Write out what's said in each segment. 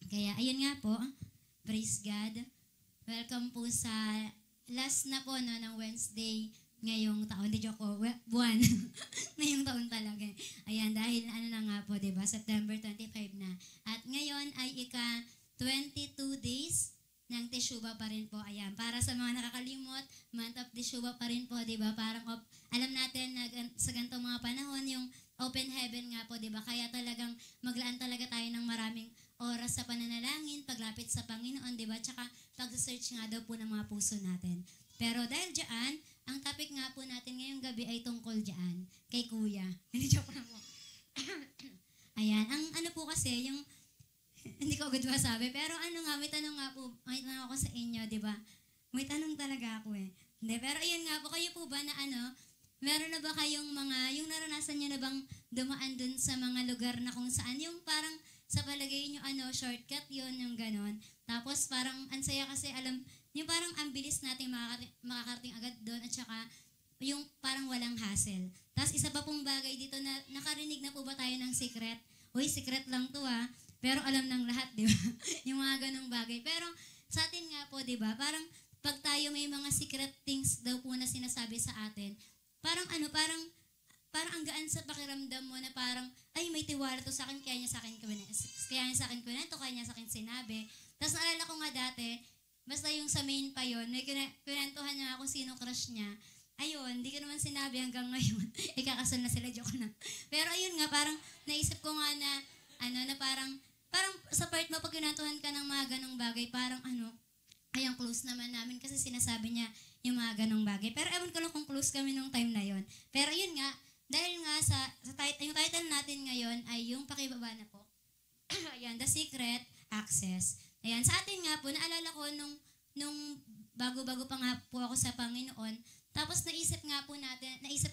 Kaya ayun nga po, praise God. Welcome po sa last na po no, ng Wednesday ngayong taon. Di joke ko, buwan. Ngayong taon talaga. Ayan, dahil ano na nga po, diba? September 25 na. At ngayon ay 22 days ng Teshuvah pa rin po. Ayan, para sa mga nakakalimot, month of Teshuvah pa rin po, di ba? Parang alam natin na sa ganitong mga panahon, yung open heaven nga po, di ba? Kaya talagang maglaan talaga tayo ng maraming oras sa pananalangin, paglapit sa Panginoon, di ba? Tsaka pag-search nga daw po ng mga puso natin. Pero dahil dyan, ang topic nga po natin ngayong gabi ay tungkol dyan, kay Kuya. Hindi, joke lang po. Ayan, ang ano po kasi, yung hindi ko agad masabi. Pero ano nga, may tanong nga po, may tanong ako sa inyo, di ba? May tanong talaga ako eh. Hindi, pero ayun nga po, kayo po ba na ano, meron na ba kayong mga, yung naranasan nyo na bang dumaan dun sa mga lugar na kung saan, yung parang sa palagay nyo, ano, shortcut yun, yung ganon. Tapos parang, ansaya kasi alam, yung parang ang bilis natin makakarating agad doon at saka yung parang walang hassle. Tapos isa pa pong bagay dito na nakarinig na po ba tayo ng secret? Uy, secret lang to ah. Pero alam ng lahat, di ba? Yung mga ganong bagay. Pero sa atin nga po, di ba? Parang pag tayo may mga secret things daw po na sinasabi sa atin, parang ano, parang ang gaan sa pakiramdam mo na parang, ay, may tiwala to sa akin, kaya niya sa akin kwento, kaya niya sa akin sinabi. Tapos naalala ko nga dati, basta yung sa main pa yun, may kinentuhan niya ako sino crush niya. Ayun, hindi ko naman sinabi hanggang ngayon. Ikakasal na sila, joke na. Pero ayun nga, parang naisip ko nga na, ano, na parang sa part mo, pag kinantuhan ka ng mga ganong bagay, parang ano, ay ang close naman namin kasi sinasabi niya yung mga ganong bagay. Pero ewan ko lang kung close kami nung time na yon. Pero yun nga, dahil nga yung title natin ngayon ay yung pakibaba na po. Ayan, The Secret Access. Ayan, sa atin nga po, naalala ko nung bago-bago pa nga po ako sa Panginoon, tapos naisip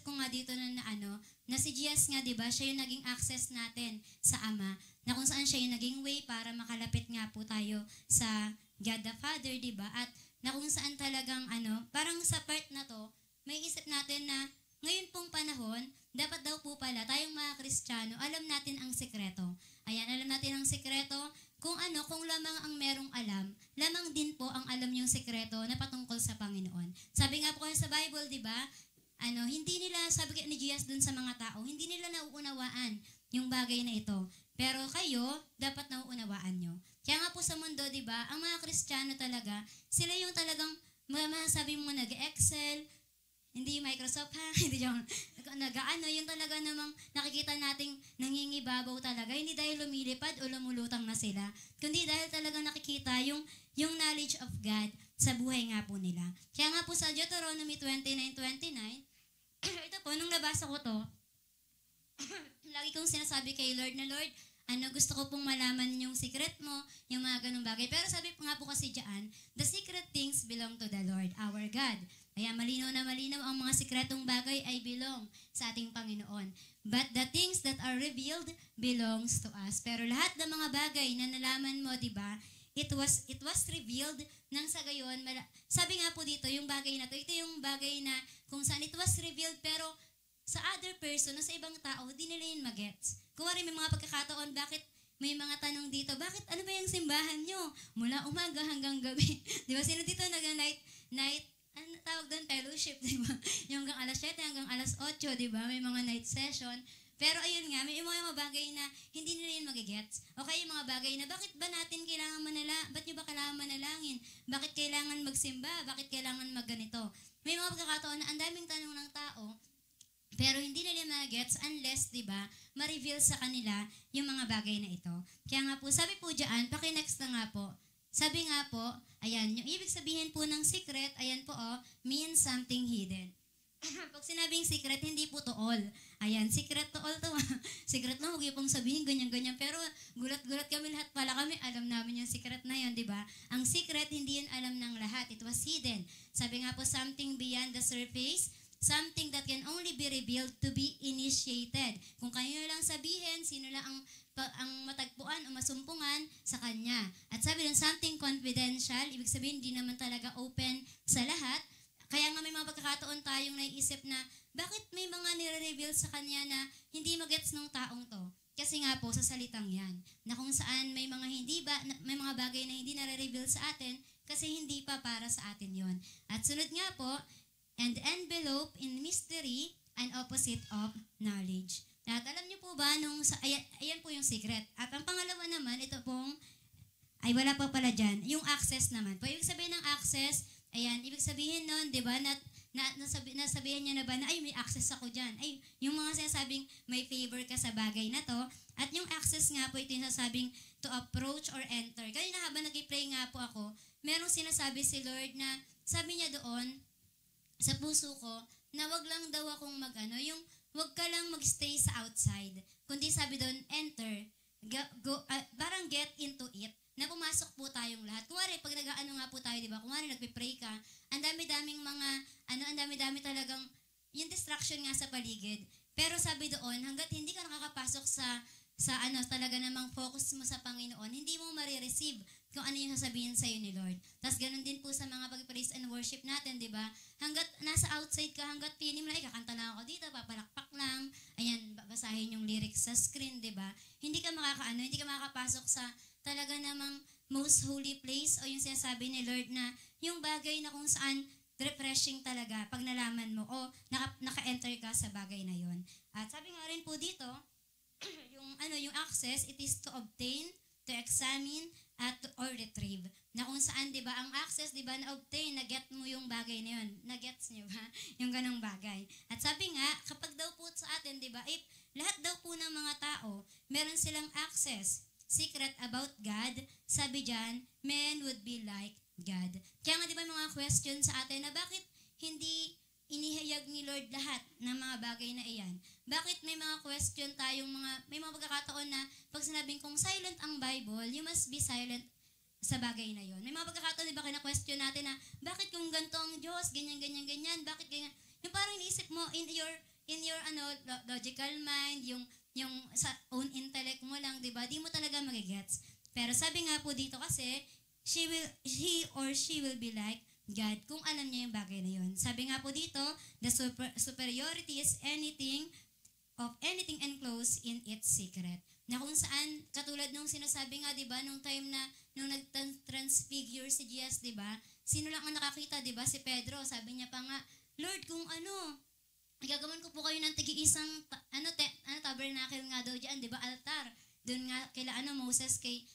ko nga dito na si Jesus nga, di ba, siya yung naging access natin sa Ama, na kung saan siya yung naging way para makalapit nga po tayo sa God the Father, di ba? At na kung saan talagang parang sa part na to, may isip natin na ngayon pong panahon, dapat daw po pala tayong mga Kristiyano, alam natin ang sekreto. Ayan, alam natin ang sekreto. Kung lamang ang merong alam, lamang din po ang alam yung sekreto na patungkol sa Panginoon. Sabi nga po kayo sa Bible, di ba? Hindi nila, sabi ni Jesus dun sa mga tao, hindi nila nauunawaan yung bagay na ito. Pero kayo, dapat nauunawaan nyo. Kaya nga po sa mundo, di ba, ang mga Kristiyano talaga, sila yung talagang, masasabi mo nag-excel, hindi Microsoft ha, hindi yung yung talaga namang nakikita nating nangingibabaw talaga, hindi dahil lumilipad o lumulutang na sila, kundi dahil talaga nakikita yung knowledge of God sa buhay nga po nila. Kaya nga po sa Deuteronomy 29:29, ito po, nung nabasa ko to, lagi kong sinasabi kay Lord na, Lord, gusto ko pong malaman yung secret mo, yung mga ganung bagay. Pero sabi nga po kasi dyan, the secret things belong to the Lord, our God. Kaya malinaw na malinaw ang mga sikretong bagay ay belong sa ating Panginoon. But the things that are revealed belongs to us. Pero lahat ng mga bagay na nalaman mo, di ba, it was revealed nang sa gayon. Sabi nga po dito, yung bagay na to, ito yung bagay na kung saan it was revealed, pero sa other person, sa ibang tao, di nila yun magets. Kuwari may mga pagkakataon, bakit may mga tanong dito, bakit ano ba yung simbahan nyo? Mula umaga hanggang gabi. Di ba? Sino dito night, ano tawag doon? Fellowship, di ba? Yung hanggang alas 7, hanggang alas 8, di ba? May mga night session. Pero ayun nga, may mga bagay na hindi nila yun magigets. O kaya yung mga bagay na, bakit ba natin kailangan ba't nyo ba kailangan manalangin? Bakit kailangan magsimba? Bakit kailangan magganito? May mga pagkakataon na ang daming tanong ng tao, pero hindi nila magets unless, di ba, ma-reveal sa kanila yung mga bagay na ito. Kaya nga po, sabi po dyan, paki-next na nga po. Sabi nga po, ayan, yung ibig sabihin po ng secret, ayan po means something hidden. Pag sinabing secret, hindi po to all. Ayan, secret to all to. Secret na, huwag yung pong sabihin, ganyan-ganyan. Pero gulat-gulat kami lahat pala kami, alam namin yung secret na yun, di ba? Ang secret, hindi yun alam ng lahat. It was hidden. Sabi nga po, something beyond the surface, something that can only be revealed to be initiated. Kung kanino lang sabihin, sino lang ang matagpuan o masumpungan sa kanya. At sabi lang, something confidential, ibig sabihin, hindi naman talaga open sa lahat. Kaya nga may mga pagkakataon tayong naiisip na, bakit may mga nire-reveal sa kanya na hindi magets ng taong to? Kasi nga po, sa salitang yan, na kung saan may mga may mga bagay na hindi nare-reveal sa atin, kasi hindi pa para sa atin yon. At sunod nga po, and envelope in mystery, an opposite of knowledge. At alam niyo po ba, ayan po yung secret. At ang pangalawa naman, ito pong, ay wala pa pala dyan, yung access naman. Po, ibig sabihin ng access, ayan, ibig sabihin nun, di ba, nasabihan niya na ba na, ay, may access ako dyan. Ay, yung mga sinasabing may favor ka sa bagay na to. At yung access nga po, ito yung sinasabing to approach or enter. Kanina habang nag-pray nga po ako, merong sinasabi si Lord na, sabi niya doon, sa puso ko, na wag lang daw akong yung wag ka lang magstay sa outside. Kundi sabi doon, enter, parang get into it, na pumasok po tayong lahat. Kuwari, pag nga po tayo, di ba? Kuwari, nagpe-pray ka, ang dami-daming ang dami-dami talagang, yung distraction nga sa paligid. Pero sabi doon, hanggat hindi ka nakakapasok sa talaga namang focus mo sa Panginoon, hindi mo marireceive kung ano yung sasabihin sa'yo ni Lord. Tapos ganun din po sa mga pag-praise and worship natin, di ba? Hanggat nasa outside ka, hanggat feeling mo na, kakanta lang ako dito, papalakpak lang, ayan, basahin yung lyrics sa screen, di ba? Hindi ka hindi ka makakapasok sa talaga namang most holy place o yung sinasabi ni Lord na yung bagay na kung saan refreshing talaga pag nalaman mo o naka-enter ka sa bagay na yon. At sabi nga rin po dito, yung access, it is to obtain, to examine, or retrieve. Na kung saan, di ba, ang access, di ba, na-obtain, na-get mo yung bagay na yun. Na-gets nyo ba? Yung ganong bagay. At sabi nga, kapag daw po sa atin, di ba, lahat daw po ng mga tao, meron silang access, secret about God, sabi dyan, men would be like God. Kaya nga, di ba, mga question sa atin na bakit hindi inihayag ni Lord lahat ng mga bagay na iyan? Bakit may mga question tayong may mga pagkakataon na pag sinabing kung silent ang Bible, you must be silent sa bagay na yon. May mga pagkakataon, di ba, kina-question natin na bakit kung ganito ang Diyos, ganyan, ganyan, ganyan, bakit ganyan? Yung parang iniisip mo in your logical mind, yung sa own intellect mo lang, di ba? Di mo talaga magigets. Pero sabi nga po dito kasi, he or she will be like God, kung alam niya yung bagay na yun. Sabi nga po dito, the superiority is anything enclosed in its secret. Na kung saan, katulad nung sinasabi nga, di ba, nung time na, nung nag-transfigure si Jesus, di ba, sino lang ang nakakita, di ba, si Pedro, sabi niya pa nga, Lord, kung gagawin ko po kayo ng tigi-isang, tabernacle nga daw dyan, di ba, altar, doon nga, kila Moses, kay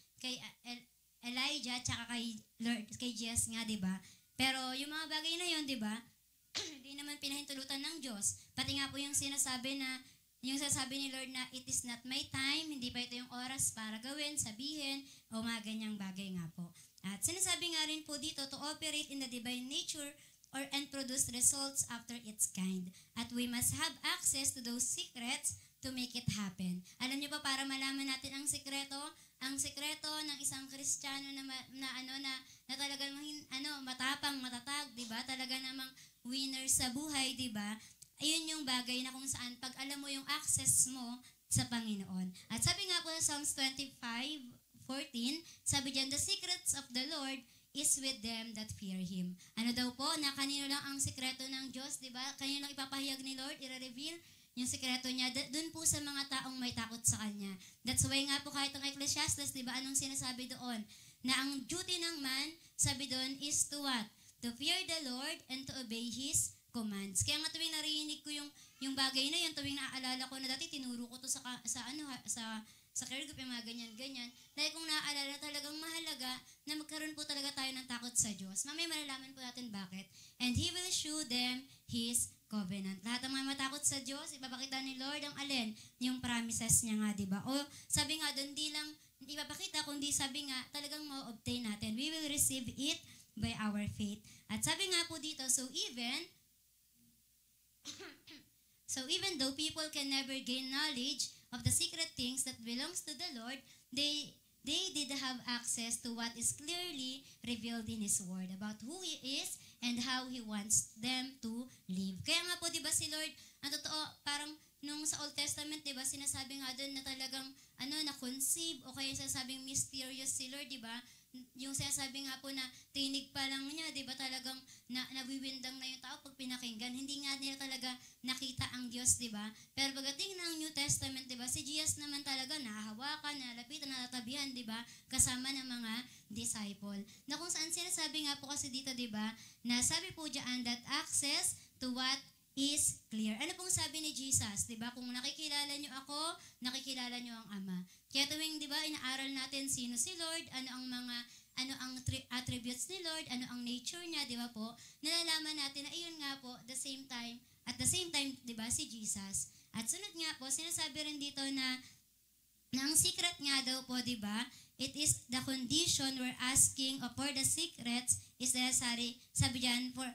Elijah, tsaka kay Jesus nga, di ba. Pero yung mga bagay na yon, di ba, hindi naman pinahintulutan ng Diyos. Pati nga po yung sinasabi ni Lord na it is not my time, hindi pa ito yung oras para gawin, sabihin, o mga ganyang bagay nga po. At sinasabi nga rin po dito to operate in the divine nature and produce results after its kind. At we must have access to those secrets to make it happen. Alam niyo pa, para malaman natin ang sekreto ng isang Kristiyano na talagang matapang, matatag, 'di ba? Talaga namang winner sa buhay, 'di ba? Ayun yung bagay na kung saan pag alam mo yung access mo sa Panginoon. At sabi nga po sa Psalms 25:14, sabi diyan, the secrets of the Lord is with them that fear Him. Ano daw po, na kanino lang ang sekreto ng Diyos, 'di ba? Kanino lang ipapahayag ni Lord, i-reveal yung sekreto niya, dun po sa mga taong may takot sa Kanya. That's why nga po kahit ang Ecclesiastes, di ba, anong sinasabi doon? Na ang duty ng man, sabi doon, is to what? To fear the Lord and to obey His commands. Kaya nga tuwing narinig ko yung bagay na yun, tuwing naaalala ko na dati, tinuro ko to sa care group, yung mga ganyan-ganyan. Dahil kung naaalala, talagang mahalaga na magkaroon po talaga tayo ng takot sa Diyos. Mamaya malalaman po natin bakit. And He will show them His covenant. Lahat ng mga matakot sa Diyos, ipapakita ni Lord ang alin, yung promises niya nga, di ba? O sabi nga doon, hindi ipapakita, kundi sabi nga, talagang ma-obtain natin. We will receive it by our faith. At sabi nga po dito, so even though people can never gain knowledge of the secret things that belongs to the Lord, they did have access to what is clearly revealed in His Word about who He is and how He wants them to live. Kaya nga po, di ba, si Lord, ang totoo, parang nung sa Old Testament, di ba, sinasabi nga doon na talagang, na-conceive, o kaya sinasabing mysterious si Lord, di ba? Yung sinasabi nga po na tinig pa lang niya, di ba, talagang nawiwindang na yung tao pag pinakinggan. Hindi nga nila talaga nakita ang Diyos, di ba? Pero pagdating ng New Testament, di ba, si Jesus naman talaga nahahawakan, nalapitan, natatabihan, di ba? Kasama ng mga disciple. Na kung saan sinasabi nga po kasi dito, di ba? Na sabi po diyan that access to what is clear. Ano pong sabi ni Jesus, di ba? Kung nakikilala nyo ako, nakikilala nyo ang Ama. Kaya tuwing, di ba, inaaral natin sino si Lord, ano ang attributes ni Lord, ano ang nature niya, di ba po? Nalalaman natin na iyon nga po, at the same time, di ba, si Jesus. At sunod nga po, sinasabi rin dito na ang secret nga daw po, di ba, it is the condition we're asking or for the secrets is necessary, sabi dyan, for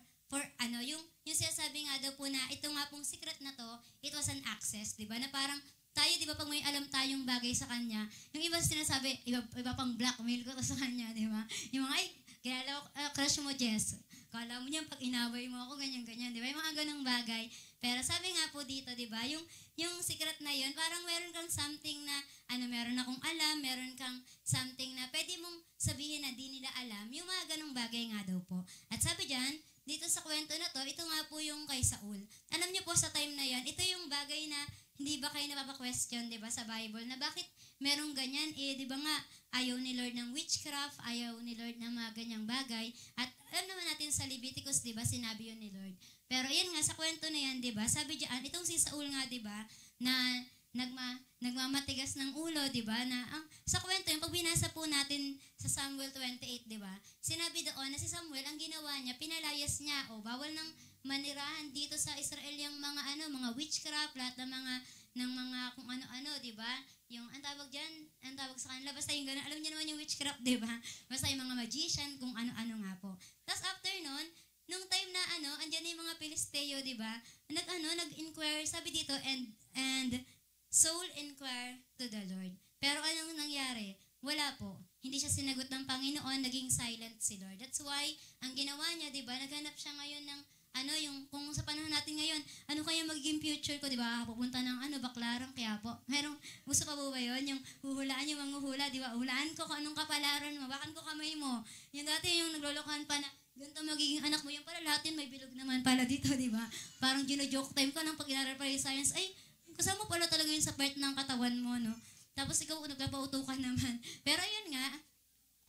yung sinasabi nga daw po na ito nga pong secret na to, it was an access, di ba, na parang tayo, di ba, pag may alam tayong bagay sa kanya, yung iba sinasabi, iba pang blackmail ko to sa kanya, di ba? Yung mga, ay, kaya crush mo, Jess. Kala mo niyan, pag inaway mo ako, ganyan-ganyan, di ba? Yung mga ganong bagay. Pero sabi nga po dito, di ba, yung secret na yun, parang meron kang something na, meron akong alam, meron kang something na pwede mong sabihin na di nila alam, yung mga ganong bagay nga daw po. At sabi dyan, dito sa kwento na to, ito nga po yung kay Saul. Alam niyo po sa time na yan, ito yung bagay na hindi ba kayo napapa-question, di ba, sa Bible, na bakit merong ganyan, di ba nga, ayaw ni Lord ng witchcraft, ayaw ni Lord ng mga ganyang bagay, at alam naman natin sa Leviticus, di ba, sinabi yun ni Lord. Pero yan nga, sa kwento na yan, di ba, sabi diyan, itong si Saul nga, di ba, na nagmamatigas ng ulo, di ba, na sa kwento, yung pag binasa po natin sa Samuel 28, di ba, sinabi doon na si Samuel, ang ginawa niya, pinalayas niya, bawal ng manirahan dito sa Israel yung mga witchcraft, lahat ng mga kung ano-ano, di ba? Yung, ang tawag sa kanila, basta yung gano'n, alam niyo naman yung witchcraft, di ba? Basta yung mga magician, kung ano-ano nga po. Tapos after nun, nung time na andyan na yung mga Pilisteo, di ba? Nag-inquire, sabi dito, and Saul inquire to the Lord. Pero anong nangyari? Wala po. Hindi siya sinagot ng Panginoon, naging silent si Lord. That's why, ang ginawa niya, di ba, naghanap siya ngayon ng kung sa panahon natin ngayon, ano kaya magiging future ko, di ba? Pupunta ng Baclaran, kaya po. Gusto pa po ba yun? Yung huhulaan, yung manghuhula, di ba? Hulaan ko kung anong kapalaran mo, bakan ko kamay mo. Yung dati yung naglolokohan pa na, ganito magiging anak mo, yung pala lahat yun, may bilog naman pala dito, di ba? Parang gino-joke time ko nang pag-inaral pa yung science, ay, kasama pala talaga yun sa part ng katawan mo, no? Tapos ikaw, nagpapautukan naman. Pero yun nga,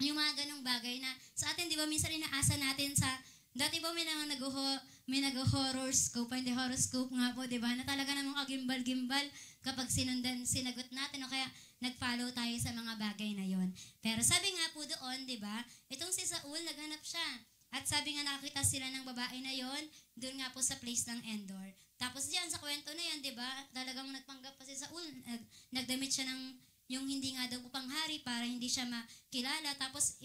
yung mga ganong bagay na, sa atin, di ba, minsan inaasa natin sa, dati ba may nag-horoscope, hindi horoscope nga po, di ba? Na talaga namang kagimbal-gimbal kapag sinagot natin o kaya nag-follow tayo sa mga bagay na yon. Pero sabi nga po doon, di ba? Itong si Saul, naghanap siya. At sabi nga nakakita sila ng babae na yon, doon nga po sa place ng Endor. Tapos diyan sa kwento na yan, di ba? Talagang nagpanggap pa si Saul, nagdamit siya ng yung hindi nga daw panghari para hindi siya makilala. Tapos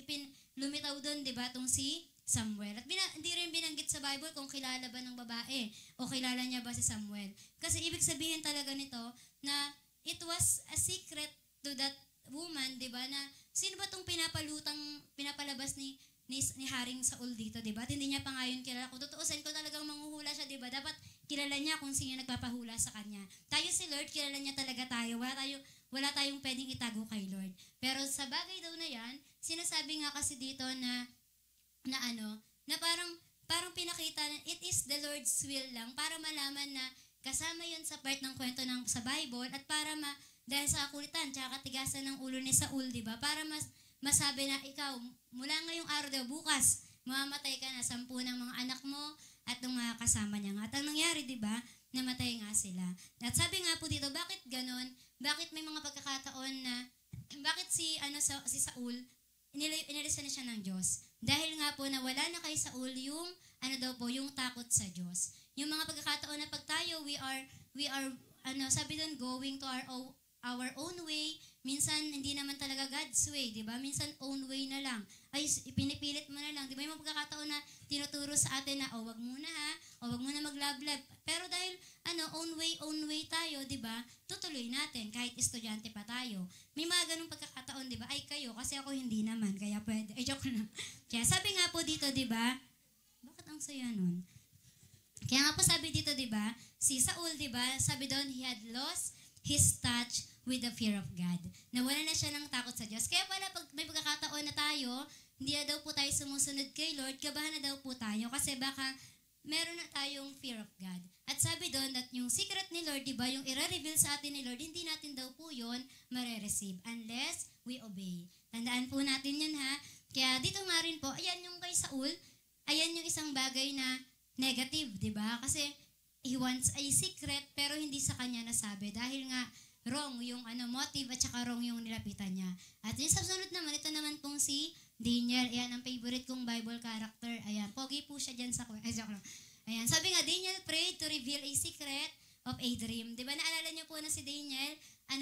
lumitaw doon, di ba? Itong si Samuel. At hindi rin binanggit sa Bible kung kilala ba ng babae o kilala niya ba si Samuel. Kasi ibig sabihin talaga nito na it was a secret to that woman, di ba, na sino ba itong pinapalabas ni Haring Saul dito, di ba? At hindi niya pa nga yun kilala. Kung tutuusin ko talagang manghuhula siya, di ba? Dapat kilala niya kung sino nagpapahula sa kanya. Tayo si Lord, kilala niya talaga tayo. Wala tayong pwedeng itago kay Lord. Pero sa bagay daw na yan, sinasabi nga kasi dito na parang pinakita na it is the Lord's will lang para malaman na kasama yun sa part ng kwento sa Bible at para dahil sa kakulitan tsaka katigasan ng ulo ni Saul, di ba? Para masabi na ikaw, mula ngayong araw daw, bukas, mamamatay ka na 10 ng mga anak mo at ng mga kasama niya nga. At ang nangyari, di ba? Namatay nga sila. At sabi nga po dito, bakit ganon? Bakit may mga pagkakataon na, bakit si Saul, inilisan na siya ng Diyos? Dahil nga po na wala na kay Saul yung yung takot sa Diyos. Yung mga pagkakataon na pag tayo we are sabi doon, going to our own way, minsan hindi naman talaga God's way, di ba? Minsan own way na lang. Ay, ipinipilit mo na lang. Di ba yung mga pagkakataon na tinuturo sa atin na, wag muna ha, wag muna mag-love. Pero dahil, own way tayo, di ba? Tutuloy natin, kahit estudyante pa tayo. May mga ganung pagkakataon, di ba? Ay, kayo, kasi ako hindi naman, kaya pwede. Ay, joke lang. Kaya sabi nga po dito, di ba? Bakit ang saya nun? Kaya nga po sabi dito, di ba? Si Saul, di ba? Sabi doon, he had lost his touch with the fear of God. Nawala na siya ng takot sa Diyos. Kaya pala, pag may pagkakataon na tayo, hindi na daw po tayo sumusunod kay Lord, kabahan na daw po tayo kasi baka meron na tayong fear of God. At sabi doon that yung secret ni Lord, di ba, yung i-reveal sa atin ni Lord, hindi natin daw po yun mare-receive unless we obey. Tandaan po natin yun ha. Kaya dito nga rin po, ayan yung kay Saul, ayan yung isang bagay na negative, di ba? Kasi he wants a secret pero hindi sa kanya nasabi dahil nga wrong yung motive at saka wrong yung nilapitan niya. At yung sa sunod naman, ito naman pong si Daniel. Ayan, ang favorite kong Bible character. Ayan, pogi po siya dyan sa... joke lang. Ayan, sabi nga, Daniel prayed to reveal a secret of a dream. Di ba, naalala niyo po na si Daniel,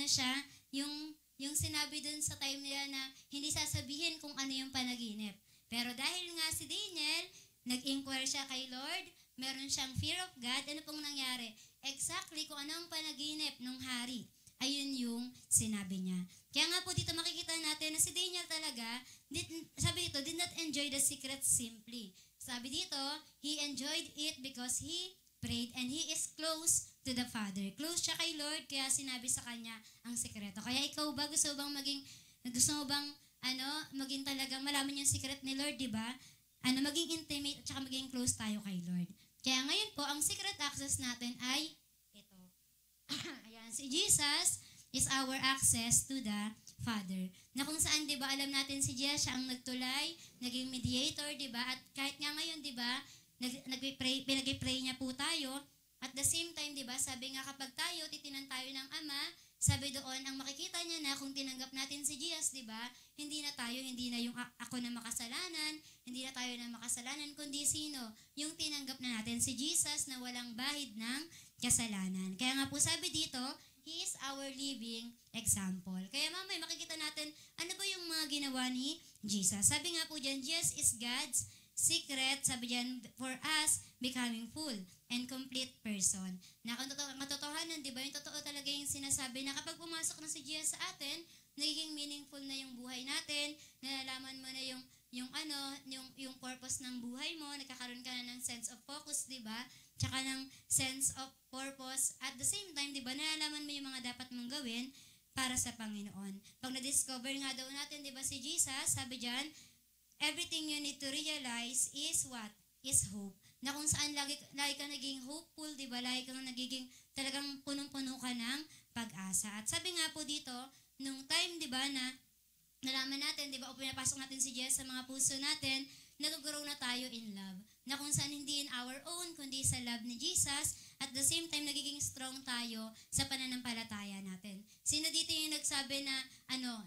siya, yung sinabi dun sa time nila na hindi sasabihin kung ano yung panaginip. Pero dahil nga si Daniel, nag-inquire siya kay Lord, meron siyang fear of God, ano pong nangyari? Exactly kung ano ang panaginip ng hari. Ayun yung sinabi niya. Kaya nga po dito makikita natin na si Daniel talaga, sabi dito, did not enjoy the secret simply. Sabi dito, he enjoyed it because he prayed and he is close to the Father. Close siya kay Lord, kaya sinabi sa kanya ang sekreto. Kaya ikaw ba, gusto mo bang maging talagang malaman yung secret ni Lord, di ba? Maging intimate at saka maging close tayo kay Lord. Kaya ngayon po, ang secret access natin ay ito. Ayan, si Jesus is our access to the Father. Na kung saan, di ba, alam natin si Jesus, siya ang nagtulay, naging mediator, di ba? At kahit nga ngayon, di ba, pinag-pray niya po tayo. At the same time, di ba, sabi nga kapag tayo, titinan tayo ng Ama, sabi doon, ang makikita niya na kung tinanggap natin si Jesus, di ba, hindi na yung ako na makasalanan, hindi na tayo na makasalanan, kundi sino? Yung tinanggap na natin si Jesus na walang bahid ng kasalanan. Kaya nga po sabi dito, He is our living example. Kaya mamaya makikita natin, ano ba yung mga ginawa ni Jesus? Sabi nga po dyan, Jesus is God's secret, sabi dyan, for us, becoming full and complete person. Na katotohanan, di ba? Yung totoo talaga yung sinasabi na kapag pumasok na si Jesus sa atin, nagiging meaningful na yung buhay natin, nalalaman mo na yung purpose ng buhay mo, nagkakaroon ka na ng sense of focus, di ba? Tsaka ng sense of purpose. At the same time, di ba, nalalaman mo yung mga dapat mong gawin para sa Panginoon. Pag na-discover nga daw natin, di ba, si Jesus, sabi dyan, everything you need to realize is what? Is hope. Na kung saan lagi ka naging hopeful, di ba? Lagi kang nagiging talagang punong-puno ka ng pag-asa. At sabi nga po dito, nung time, di ba, na nalaman natin, di ba, o pinapasok natin si Jesus sa mga puso natin, nag-grow na tayo in love. Na kung saan hindi in our own, kundi sa love ni Jesus, at the same time, nagiging strong tayo sa pananampalataya natin. Sino dito yung nagsabi na,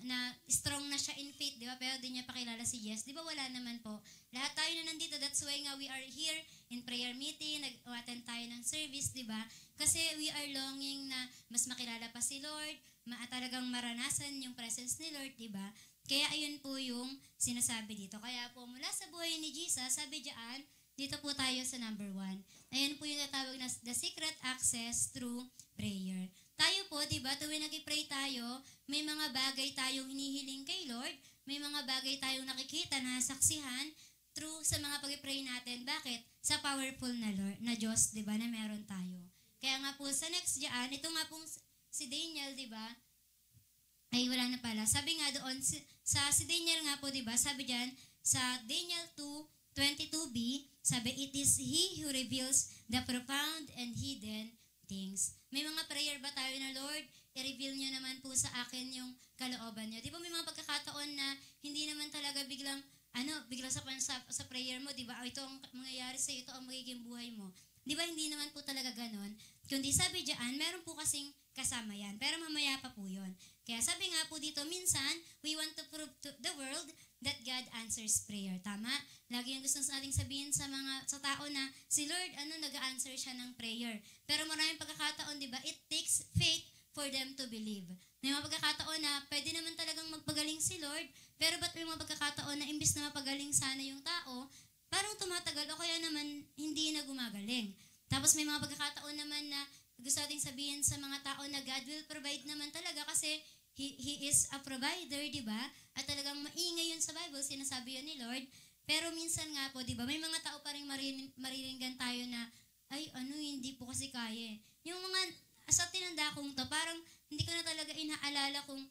na strong na siya in faith, di ba? Pero di niya pakilala si Jesus. Di ba wala naman po? Lahat tayo na nandito, that's why nga we are here in prayer meeting, nag-attend tayo ng service, di ba? Kasi we are longing na mas makilala pa si Lord, talagang maranasan yung presence ni Lord, di ba? Kaya ayun po yung sinasabi dito. Kaya po mula sa buhay ni Jesus, sabi diyan, dito po tayo sa number 1. Ayun po yung natawag na the secret access through prayer. Tayo po, di ba, tuwing nag-pray tayo, may mga bagay tayong hinihiling kay Lord, may mga bagay tayong nakikita na saksihan through sa mga pag-pray natin. Bakit? Sa powerful na Lord, na Diyos, di ba, na meron tayo. Kaya nga po sa next diyan, ito nga pong si Daniel, di ba, ay wala na pala. Sabi nga doon, si Daniel nga po, di ba, sabi diyan, sa Daniel 2:22b, sabi, it is He who reveals the profound and hidden things. May mga prayer ba tayo na, Lord, i-reveal niyo naman po sa akin yung kalooban niyo. Di ba may mga pagkakataon na hindi naman talaga biglang sa prayer mo, di ba, ito ang mangyayari sa ito ang magiging buhay mo. Di ba hindi naman po talaga ganon? Kundi sabi diyan, meron po kasing kasama yan. Pero mamaya pa po yun. Kaya sabi nga po dito, minsan, we want to prove to the world that God answers prayer. Tama? Lagi yung gusto nating sabihin sa tao na si Lord, nag-answer siya ng prayer. Pero maraming pagkakataon, di ba, it takes faith for them to believe. May mga pagkakataon na pwede naman talagang magpagaling si Lord, pero ba't may mga pagkakataon na imbis na mapagaling sana yung tao, parang tumatagal o kaya naman hindi na gumagaling. Tapos may mga pagkakataon naman na gusto nating sabihin sa mga tao na God will provide naman talaga kasi He is a provider, di ba? At talagang maingay yun sa Bible, sinasabi yun ni Lord. Pero minsan nga po, di ba, may mga tao pa rin mariringgan tayo na, hindi po kasi kaya. Yung mga, sa tinanda kong to, parang hindi ko na talaga inaalala kung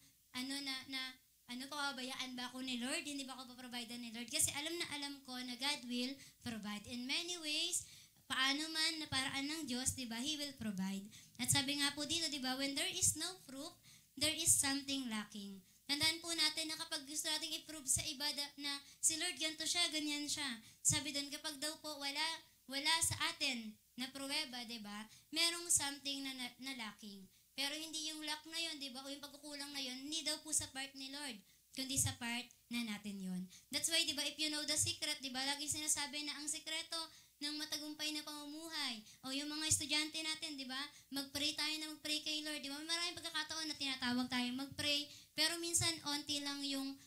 pababayaan ba ako ni Lord? Hindi ba ako paprovide ni Lord? Kasi alam na alam ko na God will provide in many ways. paano man na paraan ng Diyos, di ba, He will provide. At sabi nga po dito, di ba, when there is no proof, there is something lacking. Tandaan po natin na kapag gusto nating i-prove sa iba na si Lord ganito siya, ganyan siya. Sabi doon, kapag daw po wala sa atin na pruweba, di ba, merong something na lacking. Pero hindi yung lack na yun, di ba, o yung pagkukulang na yun, hindi daw po sa part ni Lord, kundi sa part na natin yun. That's why, di ba, if you know the secret, di ba, lagi sinasabi na ang sikreto ng matagumpay na pamumuhay. O yung mga estudyante natin, di ba? Mag-pray tayo na mag-pray kay Lord. Di ba? Maraming pagkakataon na tinatawag tayo mag-pray. Pero minsan, onti lang yung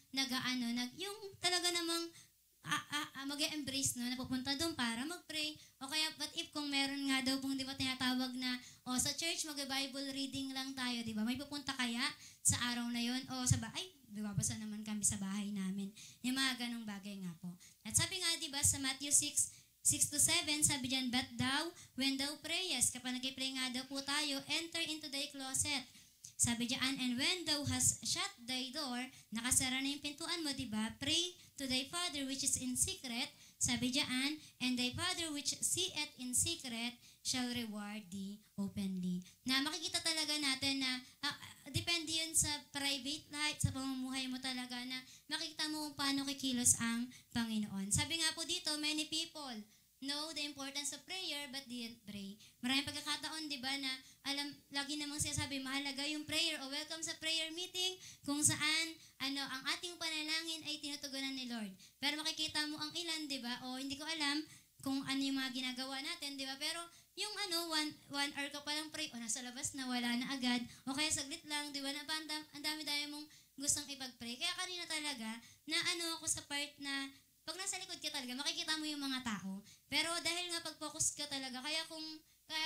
yung talaga namang mag-embrace, no? Napupunta doon para mag-pray. O kaya, but if kung meron nga daw pong, di ba, tinatawag na, sa church, mag-Bible reading lang tayo, di ba? May pupunta kaya sa araw na yon o sa bahay? Di ba? Basta naman kami sa bahay namin. Yung mga ganong bagay nga po. At sabi nga, di ba, sa Matthew 6:6-7, sabi dyan, but thou, when thou prayest, kapag nag-pray nga daw po tayo, enter into thy closet. Sabi dyan, and when thou hast shut thy door, nakasara na yung pintuan mo, diba? Pray to thy Father which is in secret. Sabi dyan, and thy Father which seeth in secret shall reward thee openly. Na makikita talaga natin na depende yun sa private life, sa pamumuhay mo talaga na makikita mo kung paano kikilos ang Panginoon. Sabi nga po dito, many people know the importance of prayer but didn't pray. Maraming pagkakataon, di ba, na lagi namang sinasabi, mahalaga yung prayer o welcome sa prayer meeting kung saan ang ating panalangin ay tinutugunan ni Lord. Pero makikita mo ang ilan, di ba, o hindi ko alam kung ano yung mga ginagawa natin, di ba, pero yung one hour ka palang pray, o nasa labas na, wala na agad, o kaya saglit lang, di ba, na ang dami-dami mong gustong ipag-pray. Kaya kanina talaga, na ako sa part na pag nasa likod ka talaga, makikita mo yung mga tao. Pero dahil nga pag-focus ka talaga, kaya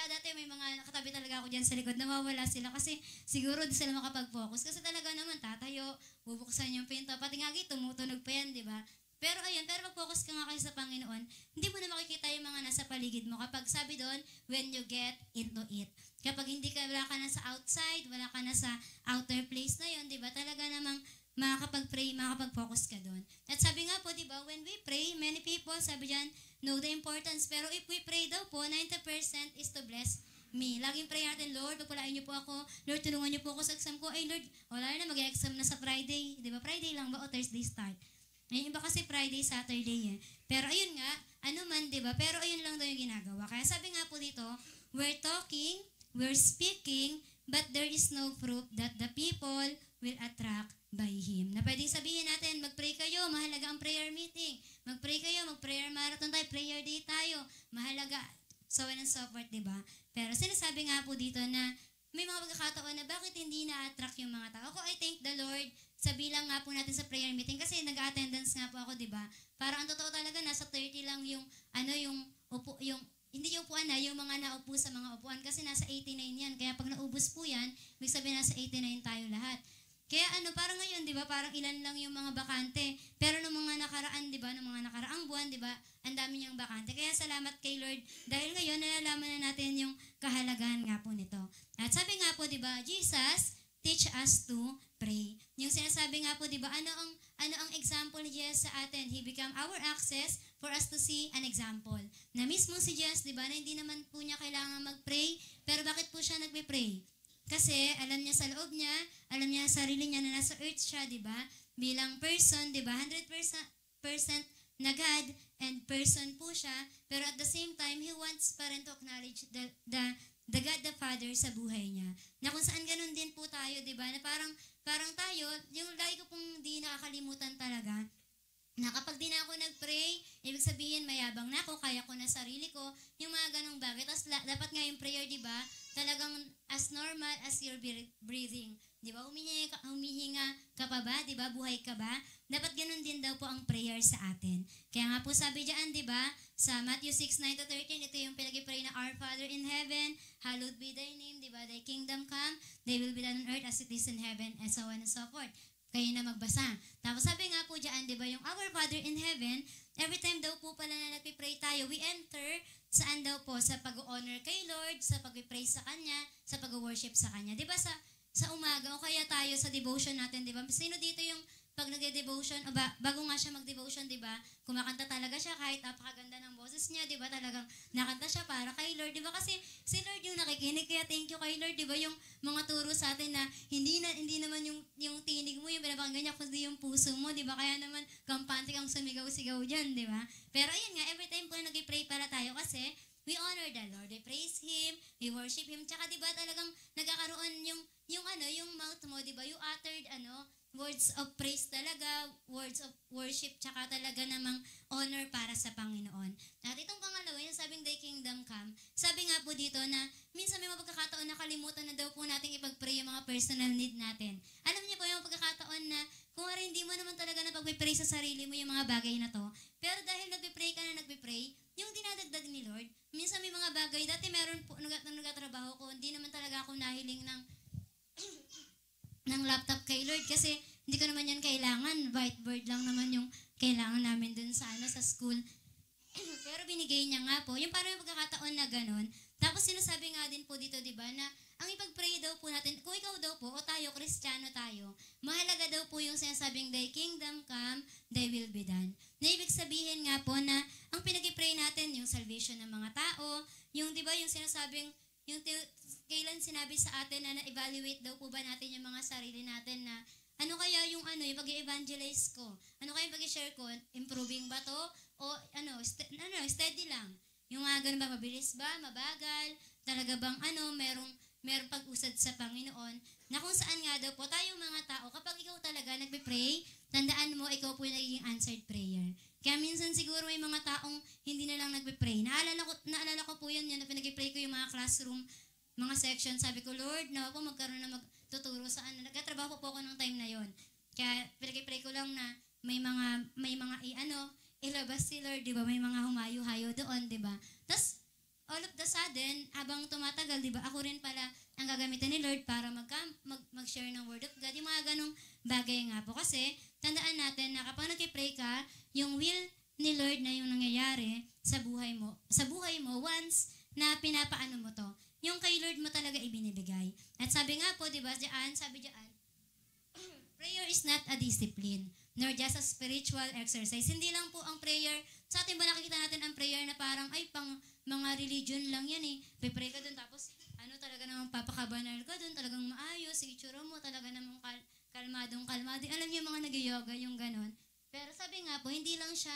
dati may mga nakatabi talaga ako dyan sa likod, nawawala sila kasi siguro di sila makapag-focus. Kasi talaga naman tatayo, bubuksan yung pinto, pati nga tumutunog pa yan, di ba? Pero pag-focus ka nga kasi sa Panginoon, hindi mo na makikita yung mga nasa paligid mo. Kapag sabi doon, when you get into it. Kapag wala ka na sa outside, wala ka na sa outer place na yun, di ba? Talaga namang makakapag-pray, makakapag-focus ka doon. At sabi nga po, di ba, when we pray, many people, sabi dyan, know the importance. Pero if we pray daw po, 90% is to bless me. Laging pray natin, Lord, pagpalain niyo po ako. Lord, tulungan niyo po ako sa exam ko. Ay, Lord, wala na, mag-exam na sa Friday. Di ba, Friday lang ba o Thursday start? Ay, iba kasi Friday, Saturday eh. Pero ayun nga, di ba? Pero ayun lang daw yung ginagawa. Kaya sabi nga po dito, we're talking, we're speaking, but there is no proof that the people will attract by Him. Na pwedeng sabihin natin, mag-pray kayo, mahalaga ang prayer meeting. Mag-pray kayo, mag-prayer marathon tayo, prayer day tayo. Mahalaga, so on and so forth, diba? Pero sinasabi nga po dito na may mga pagkakataon na bakit hindi na-attract yung mga tao. Ako, I thank the Lord sa bilang nga po natin sa prayer meeting kasi nag-attendance nga po ako, diba? Parang ang totoo talaga, nasa 30 lang yung hindi yung upuan na, yung mga naupo sa mga upuan kasi nasa 89 yan. Kaya pag naubos po yan, may sabihin nasa 89 tayo lahat. Kaya parang ngayon, di ba, parang ilan lang yung mga bakante. Pero nung mga nakaraan, di ba, nung mga nakaraang buwan, di ba, ang dami niyang bakante. Kaya salamat kay Lord. Dahil ngayon, nalalaman na natin yung kahalagahan nga po nito. At sabi nga po, di ba, Jesus, teach us to pray. Yung sinasabi nga po, di ba, ano ang example ni Jesus sa atin? He become our access for us to see an example. Na mismo si Jesus, di ba, na hindi naman po niya kailangan mag-pray, pero bakit po siya nagpe-pray? Kasi alam niya sa loob niya, alam niya sa sarili niya na nasa earth siya, di ba? Bilang person, di ba? 100% na God and person po siya. Pero at the same time, He wants pa rin to acknowledge the God the Father sa buhay niya. Na kung saan ganun din po tayo, di ba? Na parang tayo, yung lagi ko pong di nakakalimutan talaga, na kapag di na ako nag-pray, ibig sabihin mayabang na ako, kaya ko na sarili ko, yung mga ganong bagay. Tapos dapat nga yung prayer, di ba, talagang as normal as your breathing. Di ba, humihinga ka pa ba? Di ba, buhay ka ba? Dapat ganun din daw po ang prayer sa atin. Kaya nga po sabi diyan, di ba, sa Matthew 6:9-13, ito yung pinag-pray na Our Father in Heaven, hallowed be thy name, di ba, thy kingdom come, thy will be done on earth as it is in heaven, and so on and so forth. Kayo na magbasa. Tapos sabi nga po dyan, di ba, yung Our Father in Heaven, every time daw po pala na nagpipray tayo, we enter, saan daw po? Sa pag-honor kay Lord, sa pag-pray sa Kanya, sa pag-worship sa Kanya. Di ba sa umaga, o kaya tayo sa devotion natin, di ba? Sino dito yung pag nagde-devotion, o bago nga siya mag-devotion, di ba, kumakanta talaga siya kahit napakaganda ng boses niya, di ba, talagang nakanta siya para kay Lord, di ba, kasi si Lord yung nakikinig, kaya thank you kay Lord, di ba, yung mga turo sa atin na hindi naman yung tinig mo, yung pinapakinggan niya, kundi yung puso mo, di ba, kaya naman kampante kang sumigaw-sigaw dyan, di ba, pero ayun nga, every time po nag-pray pala tayo, kasi we honor the Lord, we praise Him, we worship Him, tsaka di ba talagang nagkakaroon yung mouth mo, di ba, you uttered, words of praise talaga, words of worship, tsaka talaga namang honor para sa Panginoon. At itong pangalawa, yung sabing Thy Kingdom Come, sabi nga po dito na minsan may mga pagkakataon na kalimutan na daw po nating ipag-pray yung mga personal need natin. Alam niyo po yung pagkakataon na kung hindi mo naman talaga na pag-pray sa sarili mo yung mga bagay na to, pero dahil nagpe-pray ka na nagpe-pray, yung dinadagdag ni Lord, minsan may mga bagay, dati meron po, nung nagtatrabaho ko, hindi naman talaga ako nahiling ng laptop kay Lord kasi hindi ko naman yan kailangan. Whiteboard lang naman yung kailangan namin dun sa school. Pero binigay niya nga po. Yung parang yung pagkakataon na ganon. Tapos sinasabi nga din po dito, di ba, na ang ipag-pray daw po natin, kung ikaw daw po, o tayo, Kristiyano tayo, mahalaga daw po yung sinasabing, Thy Kingdom Come, Thy Will Be Done. Na ibig sabihin nga po na ang pinag-pray natin, yung salvation ng mga tao, yung, di ba, yung sinasabing, kailan sinabi sa atin na na-evaluate daw po ba natin yung mga sarili natin na ano kaya yung pag-evangelize ko? Ano kaya yung pag-share ko? Improving ba to? O steady lang? Yung mga ganun ba, mabilis ba? Mabagal? Talaga bang merong pag-usad sa Panginoon? Na kung saan nga daw po tayong mga tao, kapag ikaw talaga nagpe-pray, tandaan mo, ikaw po yung nagiging answered prayer. Kaya minsan siguro may mga taong hindi na lang nagpe-pray. Naalala ko po yun na pinag-pray ko yung mga classroom, mga section. Sabi ko, Lord, nawa po magkaroon na magtuturo sa Nagkatrabaho po ako ng time na yon. Kaya pinag-pray ko lang na may mga ilabas si Lord, di ba? May mga humayo-hayo doon, di ba? Tapos, all of the sudden, habang tumatagal, di ba, ako rin pala ang gagamitin ni Lord para mag-share ng Word of God. Yung mga ganong bagay nga po. Kasi, tandaan natin na kapag nag-pray ka, yung will ni Lord na yung nangyayari sa buhay mo once na pinapaano mo to, yung kay Lord mo talaga ibinibigay. At sabi nga po, di ba, sabi diyan, prayer is not a discipline, nor just a spiritual exercise. Hindi lang po ang prayer, sa atin ba nakikita natin ang prayer na parang, pang mga religion lang yan eh. Pray ka dun, tapos, talaga namang papakabanal ka dun, talagang maayos, yung itsura mo, talaga namang kalmadong. Alam niyo yung mga nag-yoga, yung ganon. Pero sabi nga po, hindi lang siya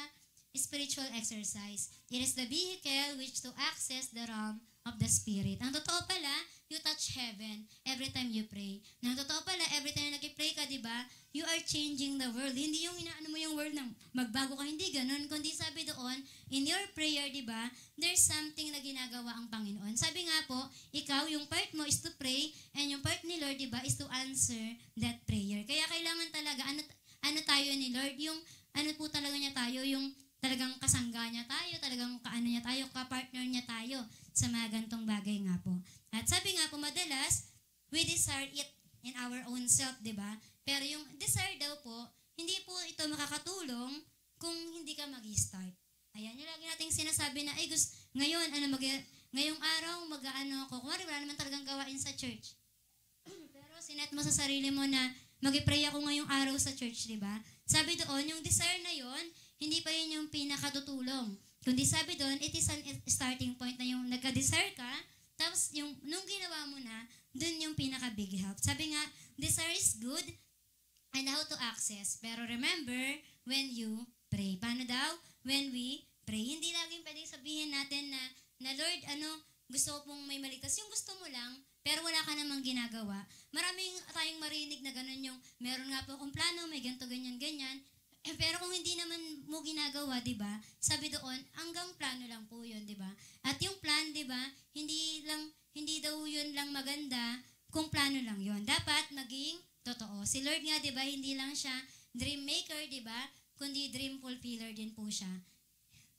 spiritual exercise. It is the vehicle which to access the realm of the Spirit. Ang totoo pala, you touch heaven every time you pray. Ang totoo pala, every time na nag-pray ka, di ba, you are changing the world. Hindi yung inaano mo yung world ng magbago ka, hindi ganun. Kundi sabi doon, in your prayer, di ba, there's something na ginagawa ang Panginoon. Sabi nga po, ikaw, yung part mo is to pray, and yung part ni Lord, di ba, is to answer that prayer. Kaya kailangan talaga, ano tayo ni Lord, yung po talaga niya tayo, yung talagang kasangga niya tayo, talagang kaano niya tayo, kapartner niya tayo sa mga gantong bagay nga po. At sabi nga po, madalas, we desire it in our own self, di ba? Pero yung desire daw po, hindi po ito makakatulong kung hindi ka mag-start. Ayan, yung lagi nating sinasabi na, ngayong araw, ako. Kumari, wala naman talagang gawain sa church. Pero sinet mo sa sarili mo na, mag-pray ako ngayong araw sa church, di ba? Sabi doon, yung desire na yon, hindi pa yun yung pinakatutulong. Kundi sabi doon, it is an starting point na yung nagka-desire ka, tapos nung ginawa mo na, doon yung pinaka-big help. Sabi nga, desire is good and how to access. Pero remember, when you pray. Paano daw? When we pray. Hindi laging pwedeng sabihin natin na Lord, gusto ko pong may maligtas. Yung gusto mo lang, pero wala ka namang ginagawa. Maraming tayong marinig na ganun yung, meron nga po akong plano, may ganito, ganyan, ganyan. Pero kung hindi naman mo ginagawa, 'di ba? Sabi doon, hanggang plano lang po 'yun, 'di ba? At yung plan, 'di ba? Hindi daw 'yun lang maganda kung plano lang 'yun. Dapat maging totoo. Si Lord nga, 'di ba? Hindi lang siya dream maker, 'di ba? Kundi dream fulfiller din po siya.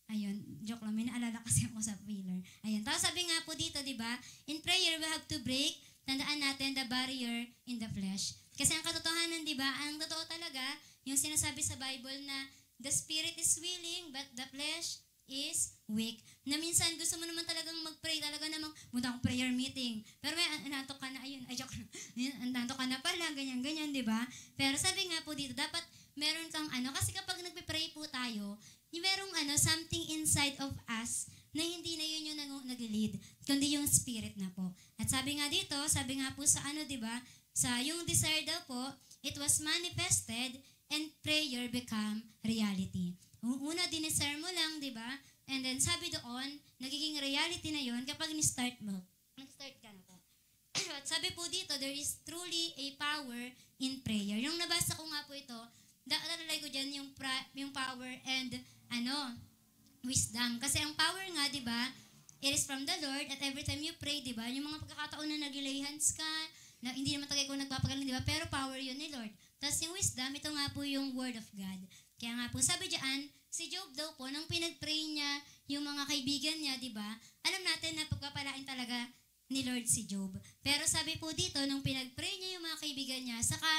Ayun, joke lang, may naalala kasi ako sa pillar. Ayun, tapos sabi nga po dito, 'di ba? In prayer, we have to break, tandaan natin, the barrier in the flesh. Kasi ang katotohanan, 'di ba? Ang totoo talaga, yung sinasabi sa Bible na the spirit is willing but the flesh is weak. Na minsan gusto mo naman talagang mag-pray, talaga namang punta akong prayer meeting. Pero may anantok ka na, ayun, joke lang. Anantok ka na pala, ganyan-ganyan, di ba? Pero sabi nga po dito, dapat meron kang kasi kapag nagpe-pray po tayo, yung merong something inside of us na hindi na yun yung nag-lead, kundi yung spirit na po. At sabi nga dito, sabi nga po sa di ba, sa yung desire daw po, it was manifested and prayer become reality. Una, dinesire mo lang, di ba? And then sabi doon, nagiging reality na yun kapag ni-start mo. Nag-start ka na po. At sabi po dito, there is truly a power in prayer. Yung nabasa ko nga po ito, nalalagay ko dyan yung power and wisdom. Kasi ang power nga, di ba, it is from the Lord at every time you pray, di ba, yung mga pagkakataon na nag-lay hands ka, na hindi naman tagay ko nagpapagaling, di ba, pero power yun ni Lord. Tapos yung wisdom, ito nga po yung word of God. Kaya nga po, sabi diyan, si Job daw po, nang pinag-pray niya yung mga kaibigan niya, di ba, alam natin na pagpapalain talaga ni Lord si Job. Pero sabi po dito, nung pinag-pray niya yung mga kaibigan niya, saka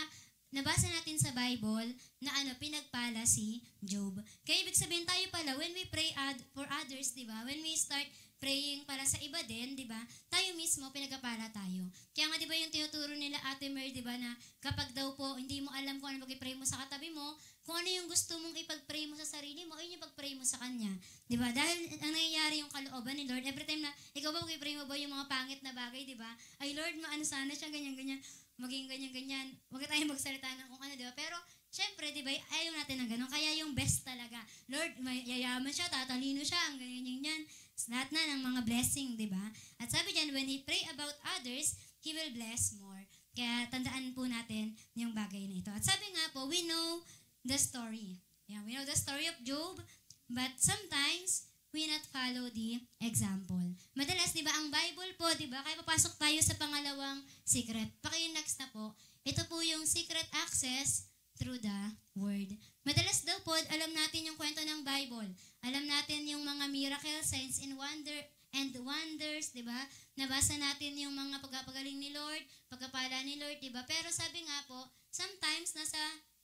nabasa natin sa Bible na pinagpala si Job. Kaya ibig sabihin tayo pala, when we pray for others, di ba? When we start praying para sa iba din, di ba? Tayo mismo, pinagpapala tayo. Kaya nga, di ba yung tinuturo nila Ate Mer, di ba, na kapag daw po, hindi mo alam kung ano mag-pray mo sa katabi mo, kung ano yung gusto mong ipag-pray mo sa sarili mo, ayun yung pag-pray mo sa Kanya. Di ba? Dahil ang nangyayari yung kalooban ni Lord, every time na, ikaw ba mag-pray mo ba yung mga pangit na bagay, di ba? Ay Lord, maano sana siya, ganyan-ganyan, maging ganyan-ganyan. Huwag tayo magsalita ng kung ano, di ba? Pero, syempre, di ba, ayaw natin ng ganun. Kaya yung best talaga. Lord, yayaman siya, tatalino siya, ang ganyan-ganyan. Lahat na ng mga blessing, di ba? At sabi dyan, when He pray about others, He will bless more. Kaya tandaan po natin yung bagay na ito. At sabi nga po, we know the story. Yeah, we know the story of Job, but sometimes, we not follow the example. Madalas, di ba, ang Bible po, di ba, kaya papasok tayo sa pangalawang secret. Next na po, ito po yung secret access through the Word. Madalas daw po, alam natin yung kwento ng Bible. Alam natin yung mga miracle, signs, and wonders, di ba? Nabasa natin yung mga pagpapagaling ni Lord, pagkapala ni Lord, di ba? Pero sabi nga po, sometimes nasa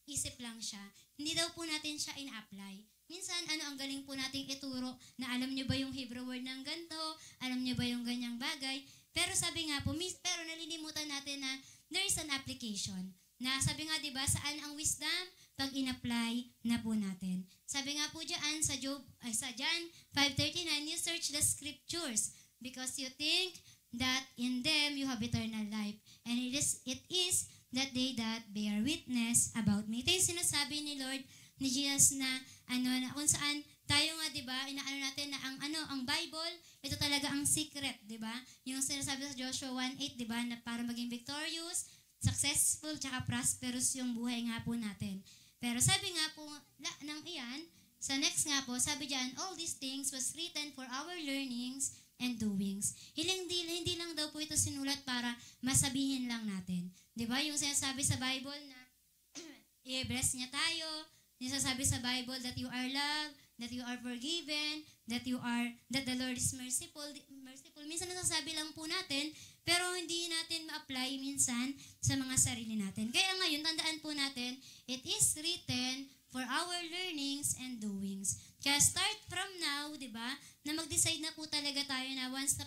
isip lang siya. Hindi daw po natin siya in-apply. Minsan, ang galing po nating ituro na alam nyo ba yung Hebrew word ng ganito, alam nyo ba yung ganyang bagay. Pero sabi nga po, pero nalilimutan natin na there is an application. Na sabi nga, di ba, saan ang wisdom? Pag in-apply na po natin. Sabi nga po dyan sa John 5:39, you search the scriptures because you think that in them you have eternal life. And it is that they that bear witness about me. Ito yung sinasabi ni Lord, ni Jesus na na kung saan tayo nga, 'di ba, inaano natin na ang Bible, ito talaga ang secret, 'di ba? Yung sinasabi sa Joshua 1:8, 'di ba, na para maging victorious, successful, tsaka prosperous yung buhay nga po natin. Pero sabi nga po nang iyan, sa next nga po, sabi diyan, all these things was written for our learnings and doings. Hindi lang daw po ito sinulat para masabihin lang natin. 'Di ba? Yung sinasabi sa Bible na i-bless niya tayo, yung sasabi sa Bible that you are loved, that you are forgiven, that the Lord is merciful. Minsan nasasabi lang po natin, pero hindi natin ma-apply minsan sa mga sarili natin. Kaya ngayon, tandaan po natin, it is written for our learnings and doings. Kaya start from now, di ba, na mag-decide na po talaga tayo na once na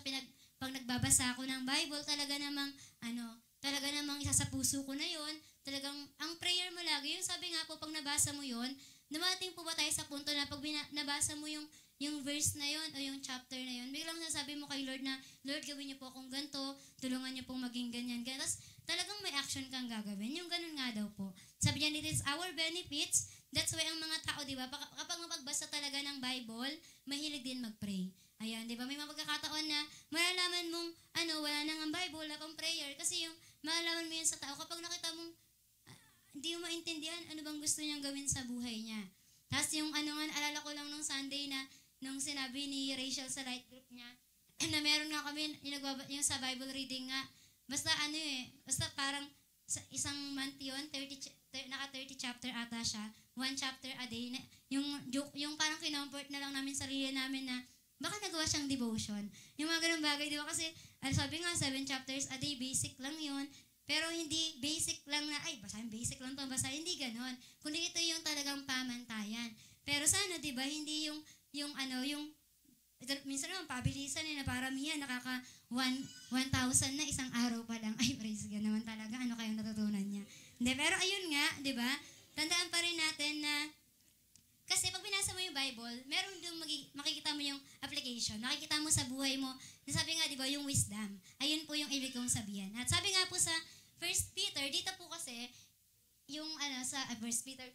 pag nagbabasa ako ng Bible, talaga namang isa sa puso ko na yon. Talagang, ang prayer mo lagi, yung sabi nga po, pag nabasa mo yon, dumating po ba tayo sa punto na pag nabasa mo yung verse na yon o yung chapter na yon, biglang nasabi mo kay Lord na, Lord, gawin niyo po akong ganito, tulungan niyo pong maging ganyan. Tapos, talagang may action kang gagawin. Yung ganun nga daw po. Sabi niya, it is our benefits. That's why ang mga tao, di ba, kapag mapagbasa talaga ng Bible, mahilig din mag-pray. Ayan, di ba, may mga pagkakataon na malalaman mong, wala nang ang Bible, wala pang prayer, kasi yung malalaman mo yun sa tao, kapag nakita mong, hindi mo maintindihan ano bang gusto niyang gawin sa buhay niya. Tapos yung alala ko lang nung Sunday na, nung sinabi ni Rachel sa light group niya, na meron nga kami, yung sa Bible reading nga, basta parang sa isang month yun, naka 30 chapter ata siya, 1 chapter a day, yung parang kinomfort na lang namin sarili namin na, baka nagawa siyang devotion. Yung mga ganun bagay, di ba? Kasi, sabi nga, 7 chapters a day, basic lang yun. Pero hindi basic lang na, basahin basic lang to, basahin, hindi ganon. Kundi ito yung talagang pamantayan. Pero sana, di ba, hindi minsan naman, pabilisan na paramihan, nakaka 1,000 na isang araw pa lang. Ay, praise God naman talaga, ano kayong natutunan niya. Hindi, pero ayun nga, di ba, tandaan pa rin natin na kasi pag binasa mo yung Bible, meron yung makikita mo yung application. Makikita mo sa buhay mo. Nasabi nga, di ba, yung wisdom. Ayun po yung ibig kong sabihin. At sabi nga po sa 1 Peter, dito po kasi, yung sa 1 Peter,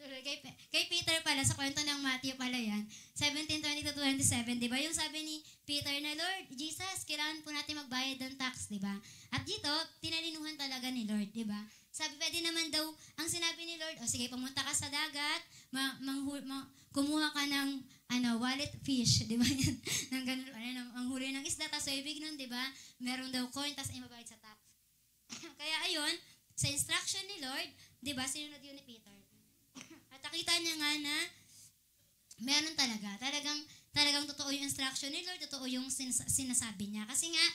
kay Peter pala, sa kwento ng Matthew pala yan, 17:20-27, di ba? Yung sabi ni Peter na, Lord, Jesus, kailangan po natin magbayad ng tax, di ba? At dito, tinalinuhan talaga ni Lord, di ba? Sabi, pwede naman daw, ang sinabi ni Lord, sige, pumunta ka sa dagat, kumuha ka ng wallet fish, di ba yan? Nang ganun, ang huli ng isda, tapos ibig nun, di ba? Meron daw coin, tapos ay mabayad sa tax. Kaya ayun, sa instruction ni Lord, di ba, sinunod yun ni Peter. At nakita niya nga na meron talagang totoo yung instruction ni Lord, totoo yung sinasabi niya. Kasi nga,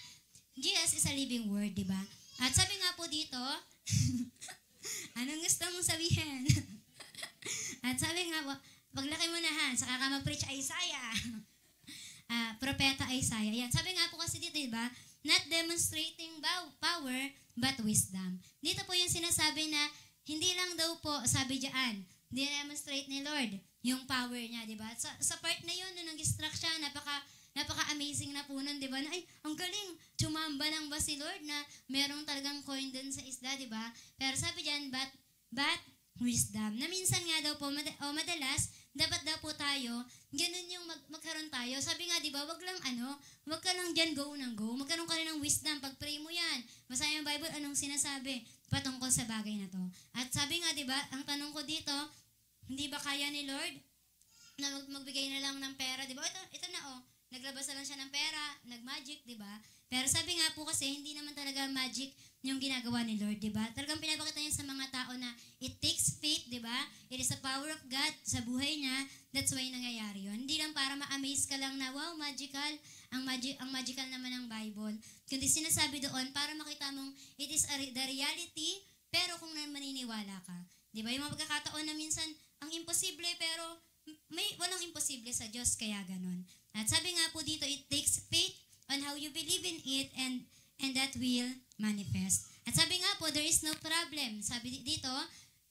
Jesus is a living word, di ba? At sabi nga po dito, anong gusto mong sabihin? At sabi nga po, paglaki mo na ha, saka ka mag-preach Isaiah. Propeta Isaiah. Yan. Sabi nga po kasi dito, di ba? Not demonstrating power, but wisdom. Dito po yung sinasabi na, hindi lang daw po, sabi diyan, demonstrate ni Lord yung power niya, di ba? Sa part na yun, nung nag-distract siya, napaka-amazing na po nun, di ba? Na, ay, ang galing, tsumamba lang ba si Lord na merong talagang coin dun sa isda, di ba? Pero sabi diyan, but wisdom. Na minsan nga daw po, madalas, dapat daw po tayo, ganun yung magkaroon tayo. Sabi nga, di ba, wag ka lang dyan go ng go. Magkaroon ka rin ng wisdom. Pag pray mo yan, basahin yung Bible, anong sinasabi patungkol sa bagay na to. At sabi nga, di ba, ang tanong ko dito, hindi ba kaya ni Lord na magbigay na lang ng pera, di ba? Ito na, naglabas na lang siya ng pera, nag-magic, di ba? Pero sabi nga po kasi, hindi naman talaga magic yung ginagawa ni Lord, di ba? Talagang pinapakita niya sa mga tao na it takes faith, di ba? It is the power of God sa buhay niya. That's why nangyayari yun. Hindi lang para ma-amaze ka lang na, wow, magical. Ang magical naman ng Bible. Kundi sinasabi doon, para makita mong it is the reality, pero kung maniniwala ka. Di ba? Yung mga pagkakataon na minsan, ang imposible, pero walang imposible sa Diyos, kaya ganun. At sabi nga po dito, it takes faith on how you believe in it and that will manifest. At sabi nga po, there is no problem. Sabi dito,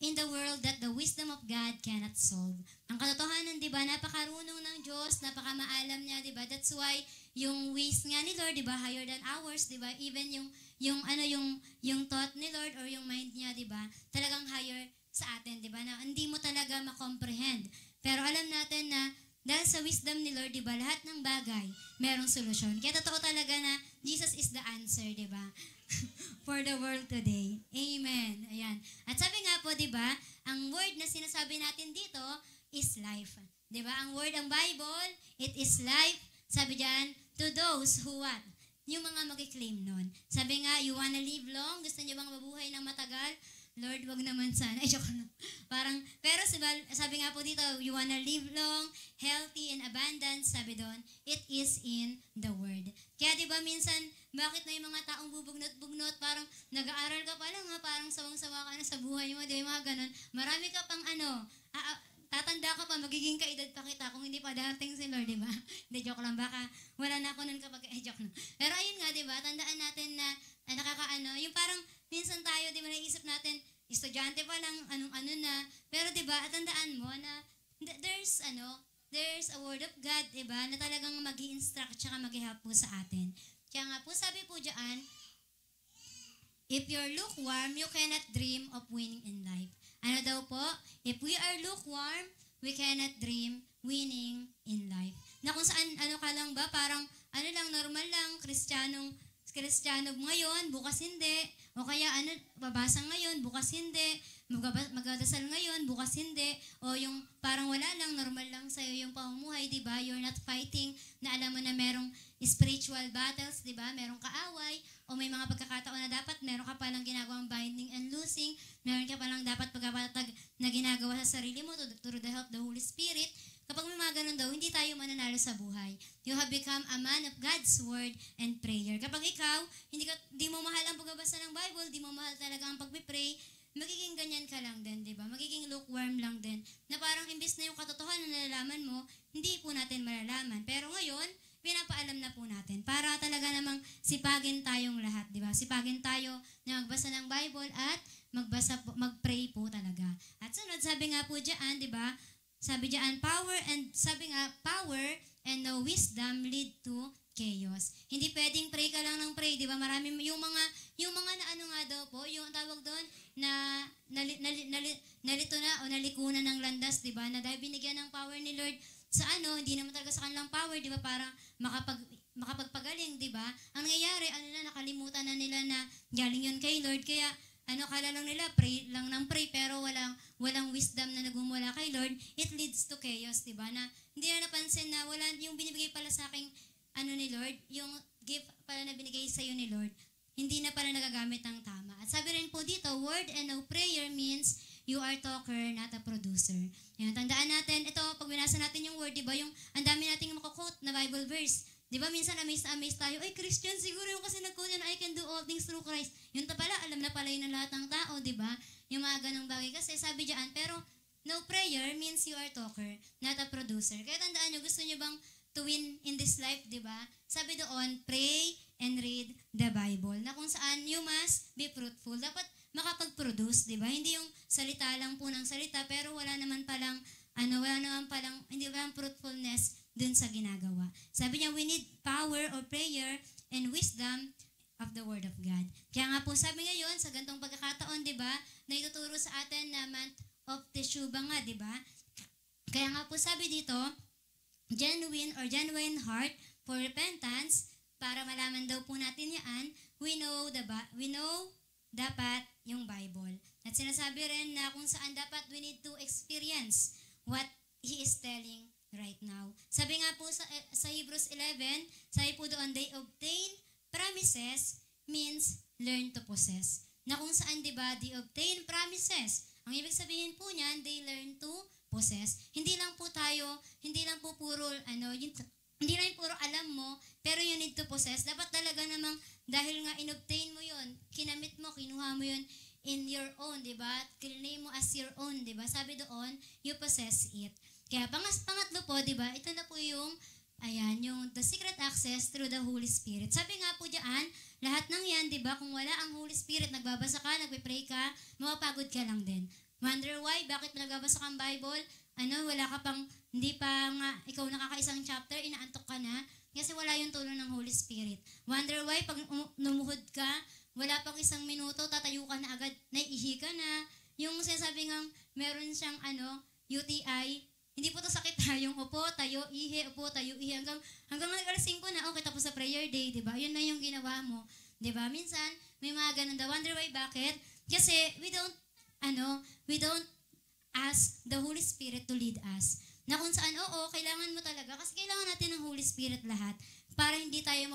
in the world that the wisdom of God cannot solve. Ang katotohanan, di ba, napakarunong ng Diyos, napakamaalam niya, di ba? That's why yung ways nga ni Lord, di ba, higher than ours, di ba? Even yung thought ni Lord or yung mind niya, di ba? Talagang higher sa atin, di ba? Na hindi mo talaga ma-comprehend. Pero alam natin na dahil sa wisdom ni Lord, di ba, lahat ng bagay, merong solusyon. Kaya totoo talaga na Jesus is the answer, di ba? For the world today. Amen. Ayan. At sabi nga po, di ba, ang word na sinasabi natin dito is life. Di ba? Ang word, ang Bible, it is life. Sabi diyan, to those who what? Yung mga mag-claim nun. Sabi nga, you wanna live long? Gusto niyo bang mabuhay ng matagal? Lord, wag naman sana. Ay, joke lang. Pero sabi nga po dito, you wanna live long, healthy, and abundant, sabi doon, it is in the Word. Kaya di ba minsan, bakit na yung mga taong bubugnot-bugnot, parang nag-aaral ka pa lang, parang sawang-sawa ka na sa buhay mo, di ba, mga ganun. Marami ka pang tatanda ka pa, magiging kaedad pa kita kung hindi pa dating si Lord, di ba? Hindi, joke lang, baka wala na ako nun kapag, joke lang. Pero ayun nga, di ba, tandaan natin na yung parang minsan tayo, di ba, naisip natin, estudyante pa lang, anong-ano na, pero di ba, tandaan mo na there's a word of God, di ba, na talagang mag-i-instruct tsaka mag-i-help po sa atin. Kaya nga po, sabi po dyan, if you're lukewarm, you cannot dream of winning in life. Ano daw po? If we are lukewarm, we cannot dream winning in life. Na kung saan, ka lang ba, parang, normal lang, Kristiyano ngayon, bukas hindi. O kaya, babasa ngayon, bukas hindi. Magdasal ngayon, bukas hindi. O yung parang wala lang, normal lang sa'yo yung pamumuhay, di ba? You're not fighting na alam mo na merong spiritual battles, di ba? Merong kaaway. O may mga pagkakataon na dapat meron ka palang ginagawang binding and loosing. Meron ka palang dapat pagkapatag na ginagawa sa sarili mo through the help of the Holy Spirit. Kapag may mga ganun daw, hindi tayo mananalo sa buhay. You have become a man of God's word and prayer. Kapag ikaw, di mo mahal ang pagbabasa ng Bible, di mo mahal talaga ang pagpipray, magiging ganyan ka lang din, di ba? Magiging lukewarm lang din. Na parang imbis na yung katotohanan na nalalaman mo, hindi po natin malalaman. Pero ngayon, pinapaalam na po natin. Para talaga namang sipagin tayong lahat, di ba? Sipagin tayo na magbasa ng Bible at mag-pray po talaga. At sunod, sabi nga po diyan, di ba? Sabi diyan, power and no wisdom lead to chaos. Hindi pwedeng pray ka lang ng pray, di ba? Marami yung mga na ano nga daw po, yung tawag doon na nalito na o nalikunan ng landas, di ba? Na dahil binigyan ng power ni Lord sa ano, hindi naman talaga sa kanilang power, di ba? Para makapagpagaling, di ba? Ang nangyayari, nakalimutan na nila na galing yun kay Lord, kaya kala lang nila, pray lang ng pray, pero walang wisdom na nagmumula kay Lord, it leads to chaos, diba? Na hindi na napansin na wala, yung binibigay pala sa aking, ni Lord, yung gift pala na binigay sa iyo ni Lord, hindi na pala nagagamit ng tama. At sabi rin po dito, word and no prayer means you are talker, not a producer. Yan, tandaan natin, ito, pag binasa natin yung word, diba, yung, ang dami nating makakot na Bible verse. Di ba minsan amazed tayo, ay Christian, siguro yung kasi nag-quote yun, I can do all things through Christ. Yun pala, alam na pala yun ng lahat ng tao, di ba? Yung mga ganong bagay. Kasi sabi diyan, pero no prayer means you are talker, not a producer. Kaya tandaan nyo, gusto nyo bang to win in this life, di ba? Sabi doon, pray and read the Bible. Na kung saan you must be fruitful. Dapat makapag-produce, di ba? Hindi yung salita lang po ng salita, pero wala naman palang hindi walang fruitfulness dun sa ginagawa. Sabi niya, we need power or prayer and wisdom of the Word of God. Kaya nga po sabi ngayon, sa gantong pagkakataon, di ba, na ituturo sa atin na month of Teshuvah nga, di ba? Kaya nga po sabi dito, genuine heart for repentance, para malaman daw po natin yan, we know dapat yung Bible. At sinasabi rin na kung saan dapat we need to experience what He is telling right now. Sabi nga po sa Hebrews 11, sabi po doon, they obtain promises means learn to possess. Na kung saan, di ba, they obtain promises. Ang ibig sabihin po niyan, they learn to possess. Hindi lang po puro, hindi lang puro alam mo, pero you need to possess. Dapat talaga namang, dahil nga inobtain mo yun, kinamit mo, kinuha mo yun in your own, di ba? Claim mo as your own, di ba? Sabi doon, you possess it. Kaya pangatlo po, di ba? Ito na po yung the secret access through the Holy Spirit. Sabi nga po diyan, lahat ng yan, di ba? Kung wala ang Holy Spirit, nagbabasa ka, nagpe-pray ka, mapapagod ka lang din. Wonder why? Bakit nagbabasa kang Bible? Wala ka pang, hindi pa nga, ikaw nakakaisang chapter, inaantok ka na, kasi wala yung tulong ng Holy Spirit. Wonder why? Pag numuhod ka, wala pang isang minuto, tatayo ka na agad, naiihi ka na. Yung sinasabi nga, meron siyang UTI, hindi po to sakit ha, yung upo, tayo, ihi, hanggang alas 5 na, okay, tapos sa prayer day, di ba? Yun na yung ginawa mo, di ba? Minsan, may mga ganun daw. Wonder why, bakit? Kasi, we don't ask the Holy Spirit to lead us. Na kung saan, kailangan mo talaga, kasi kailangan natin ng Holy Spirit lahat, para hindi tayo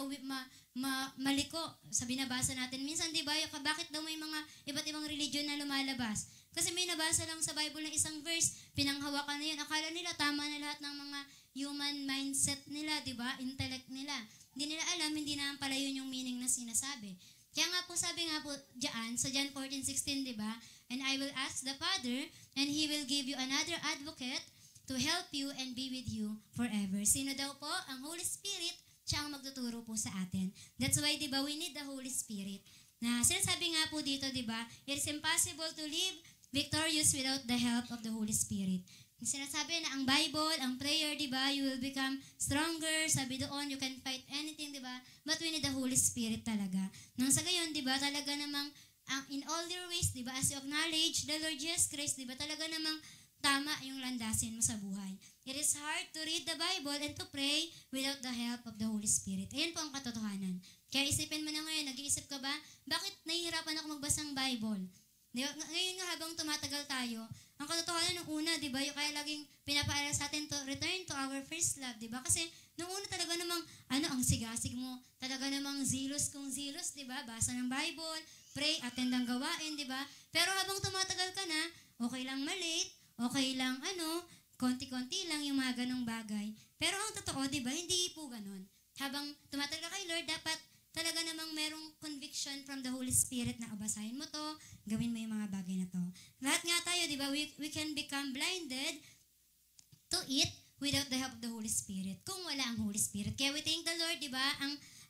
maliko sa binabasa natin. Minsan, di ba, bakit daw may mga iba't ibang religion na lumalabas? Kasi may nabasa lang sa Bible na isang verse, pinanghawakan na yun. Akala nila tama na lahat ng mga human mindset nila, di ba? Intellect nila. Hindi nila alam, hindi naman pala yun yung meaning na sinasabi. Kaya nga po, sabi nga po diyan, sa John 14:16, di ba? And I will ask the Father, and He will give you another advocate to help you and be with you forever. Sino daw po? Ang Holy Spirit, siya ang magtuturo po sa atin. That's why, di ba, we need the Holy Spirit. Na sinasabi nga po dito, di ba, it is impossible to live victorious without the help of the Holy Spirit. Sinasabi na ang Bible, ang prayer, di ba, you will become stronger. Sabi doon, you can fight anything, di ba? But we need the Holy Spirit talaga. Nang sa gayon, di ba, talaga namang in all your ways, di ba, as you acknowledge the Lord Jesus Christ, di ba, talaga namang tama yung landasin mo sa buhay. It is hard to read the Bible and to pray without the help of the Holy Spirit. Ayan po ang katotohanan. Kaya isipin mo na ngayon, nag-iisip ka ba, bakit nahihirapan ako magbasa ng Bible? Diba? Ngayon nga habang tumatagal tayo, ang katotohanan nung una, di ba, yung kaya laging pinapaalala sa atin to return to our first love, di ba? Kasi nung una talaga namang, ang sigasig mo, talaga namang zealous kung zealous, di ba? Basa ng Bible, pray, attend ang gawain, di ba? Pero habang tumatagal ka na, okay lang malate, okay lang konti-konti lang yung mga ganong bagay. Pero ang totoo, di ba, hindi po ganon. Habang tumatagal ka kay Lord, dapat talaga namang merong conviction from the Holy Spirit na basahin mo to, gawin mo yung mga bagay na to. Lahat nga tayo, di ba, we can become blinded to it without the help of the Holy Spirit. Kung wala ang Holy Spirit. Kaya we thank the Lord, di ba,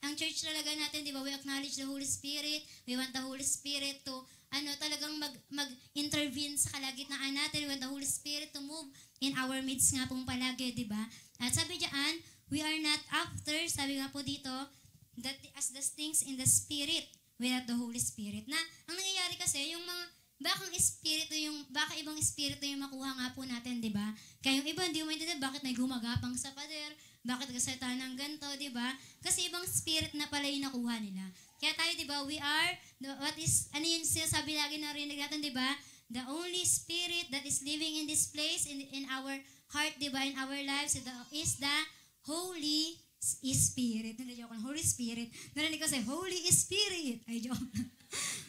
ang church talaga natin, di ba, we acknowledge the Holy Spirit, we want the Holy Spirit to talagang mag-intervene sa kalagitnaan natin. We want the Holy Spirit to move in our midst nga pong palagi, di ba? At sabi diyan, we are not after, sabi nga po dito, that as the things in the Spirit without the Holy Spirit. Na, ang nangyayari kasi, yung mga baka ibang espiritu yung makuha nga po natin, di ba? Kaya yung iba, hindi mo maintindihan, bakit may gumagapang sa pader, bakit kasalita ng ganito, di ba? Kasi ibang spirit na pala yung nakuha nila. Kaya tayo, di ba, we are, ano yung sinasabi lagi na rinig natin, di ba? The only spirit that is living in this place, in our heart, di ba, in our lives, is the Holy Spirit. Hindi, joke lang, Holy Spirit. Narinig ko sa Holy Spirit. Ay, joke.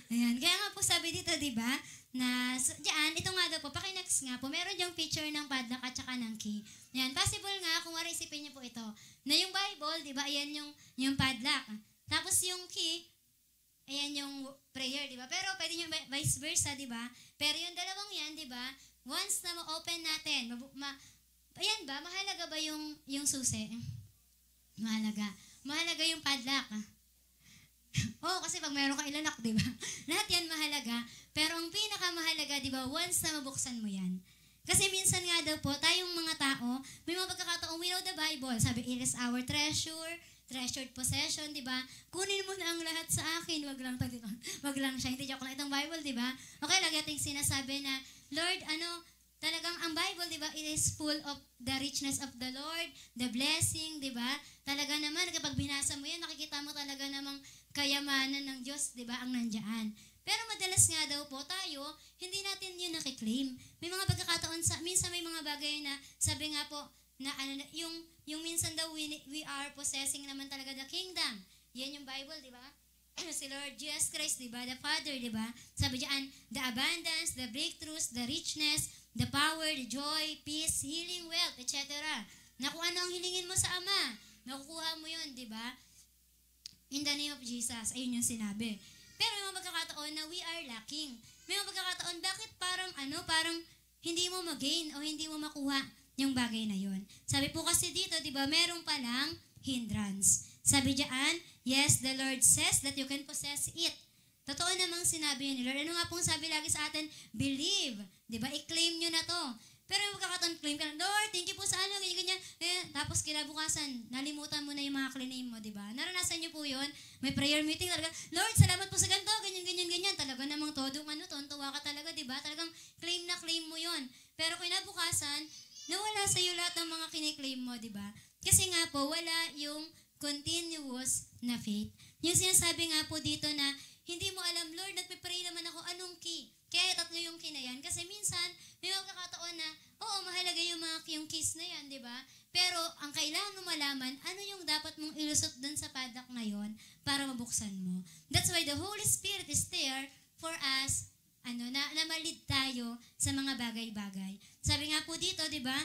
Ayan. Kaya nga po sabi dito, di ba, na diyan, ito nga daw po, pakinext nga po, meron diyang picture ng padlock at saka ng key. Ayan, possible nga, kung isipin niyo po ito, na yung Bible, di ba, ayan yung padlock. Tapos yung key, ayan yung prayer, di ba? Pero pwede nyo vice versa, di ba? Pero yung dalawang yan, di ba, once na ma-open natin, ayan ba, mahalaga ba yung susi? Mahalaga. Mahalaga yung padlock. Oo, kasi pag meron kang ilalak, di ba? Lahat yan mahalaga. Pero ang pinakamahalaga, di ba, once na mabuksan mo yan. Kasi minsan nga daw po, tayong mga tao, may mga pagkakataon, we know the Bible. Sabi, it is our treasured possession, di ba? Kunin mo na ang lahat sa akin. Wag lang siya. Hindi joke lang itong Bible, di ba? Okay, lagi ating sinasabi na, Lord, talagang ang Bible, di ba, it is full of the richness of the Lord, the blessing, di ba? Talaga naman, kapag binasa mo yan, nakikita mo talaga namang kayamanan ng Diyos, di ba, ang nandiyan. Pero madalas nga daw po tayo, hindi natin yun nakiklaim. May mga pagkakataon, minsan may mga bagay na, sabi nga po, na yung minsan daw, we are possessing naman talaga the kingdom. Yan yung Bible, di ba? Si Lord Jesus Christ, di ba? The Father, di ba? Sabi diyan, the abundance, the breakthroughs, the richness, the power, the joy, peace, healing, wealth, etc. Na kung ano ang hilingin mo sa Ama, nakukuha mo yun, di ba? In the name of Jesus, ayun yung sinabi. Pero may mga pagkakataon na we are lacking. May mga pagkakataon, bakit parang hindi mo mag-gain o hindi mo makuha yung bagay na yun. Sabi po kasi dito, di ba, merong palang hindrance. Sabi diyan, yes, the Lord says that you can possess it. Totoo namang sinabi ni Lord. Ano nga pong sabi lagi sa atin? Believe. Di ba? I-claim nyo na to. Pero yung magkakataon, claim ka na, Lord, thank you po sa ganyan. Tapos kinabukasan, nalimutan mo na yung mga claim mo, di ba? Naranasan nyo po yun? May prayer meeting talaga, Lord, salamat po sa ganito, ganyan. Talaga namang todong tontuwa ka talaga, di ba? Talagang claim mo yun. Pero kinabukasan, nawala sa iyo lahat ng mga kiniklaim mo, di ba? Kasi nga po, wala yung continuous na faith. Yung sinasabi nga po dito na, hindi mo alam, Lord, nagpipray naman ako, anong key? Kaya tatlo yung key na yan. Kasi minsan, may magkakataon na, oo, mahalaga yung keys na yan, di ba? Pero, ang kailangan mo malaman, ano yung dapat mong ilusot dun sa padlock ngayon para mabuksan mo. That's why the Holy Spirit is there for us, na malid tayo sa mga bagay-bagay. Sabi nga po dito, di ba,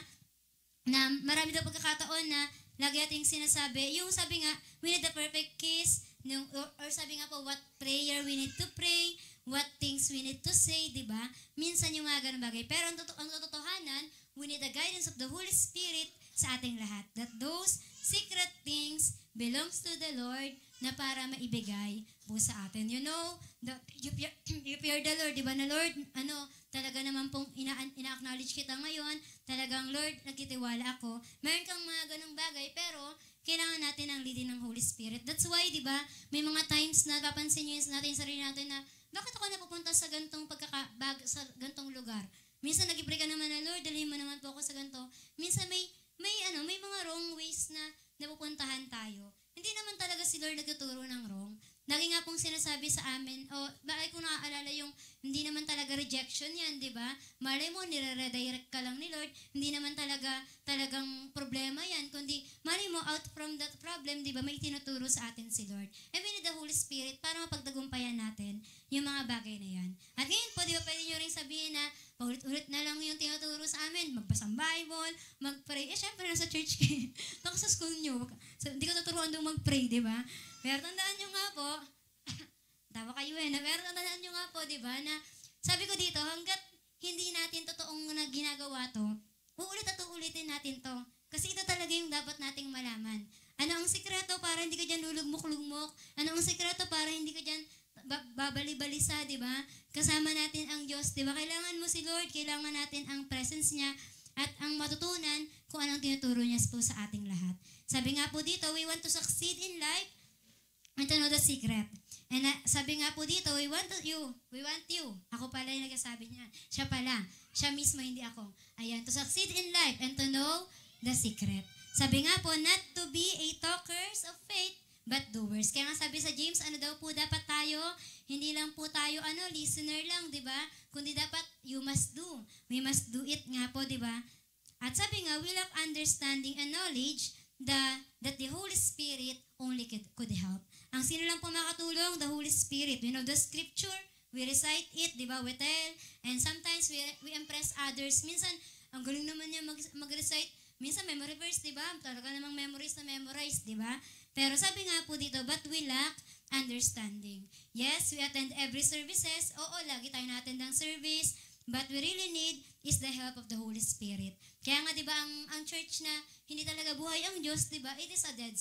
na marami daw pagkakataon na lagi ating sinasabi, yung sabi nga, we need the perfect kiss, or sabi nga po, what prayer we need to pray, what things we need to say, di ba? Minsan yung mga ganun bagay. Pero ang totohanan, we need the guidance of the Holy Spirit sa ating lahat. That those secret things belongs to the Lord na para maibigay po sa atin. You know, you fear the Lord, di ba? Na Lord, talaga naman pong ina-acknowledge kita ngayon. Talagang, Lord, nagtitiwala ako. Meron kang mga ganung bagay, pero kailangan natin ang leading ng Holy Spirit. That's why, di ba, may mga times na papansin nyo natin sa sarili natin na, bakit ako napupunta sa sa gantong lugar? Minsan nag-pray ka naman na, Lord, dalhin mo naman po ako sa ganto. Minsan may mga wrong ways na napupuntahan tayo. Hindi naman talaga si Lord nagtuturo ng wrong. Lagi nga pong sinasabi sa amin, bakit ko naaalala yung hindi naman talaga rejection yan, di ba? Malay mo, nire-redirect ka lang ni Lord, hindi naman talagang problema yan, kundi malay mo, out from that problem, di ba, may tinuturo sa atin si Lord. And we need the Holy Spirit para mapagtagumpayan natin yung mga bagay na yan. At ngayon po, di ba, pwede nyo rin sabihin na, paulit-ulit na lang yung tinuturo sa amin, magbasang Bible, mag-pray. Syempre, nasa church kayo. Baka sa school nyo, hindi ka tuturuan doon mag-pray, di ba? Pero tandaan nyo nga po, tawa kayo pero tandaan nyo nga po, di ba, na sabi ko dito, hanggat hindi natin totoong na ginagawa to, uulit at uulitin natin to. Kasi ito talaga yung dapat nating malaman. Ano ang sikreto para hindi ka dyan lulugmok-lugmok? Ano ang sikreto para hindi ka dyan babali-balisa, di ba? kasama natin ang Diyos, di ba? Kailangan mo si Lord, kailangan natin ang presence niya at ang matutunan kung anong tinuturo niya po sa ating lahat. Sabi nga po dito, we want to succeed in life and to know the secret. And sabi nga po dito, we want you. Ako pala yung nagsasabi niya. Siya pala. Siya mismo, hindi ako. Ayan, to succeed in life and to know the secret. Sabi nga po, not to be a talkers of faith, but doers. Kaya nga sabi sa James, ano daw po dapat tayo? Hindi lang po tayo, listener lang, di ba? Kundi dapat, you must do. We must do it nga po, di ba? At sabi nga, we lack understanding and knowledge that the Holy Spirit only could help. Ang sino lang po makatulong? The Holy Spirit. We know the scripture, we recite it, di ba? We tell, and sometimes we impress others. Minsan, ang galing naman niya mag-recite. Minsan, memory verse, di ba? Talaga namang memorize, di ba? Pero sabi nga po dito, but we lack understanding. Yes, we attend every services. Oo, lagi tayo na-attend ng service. But we really need is the help of the Holy Spirit. Kaya nga, di ba, ang church na hindi talaga buhay ang Diyos, di ba? It is a dead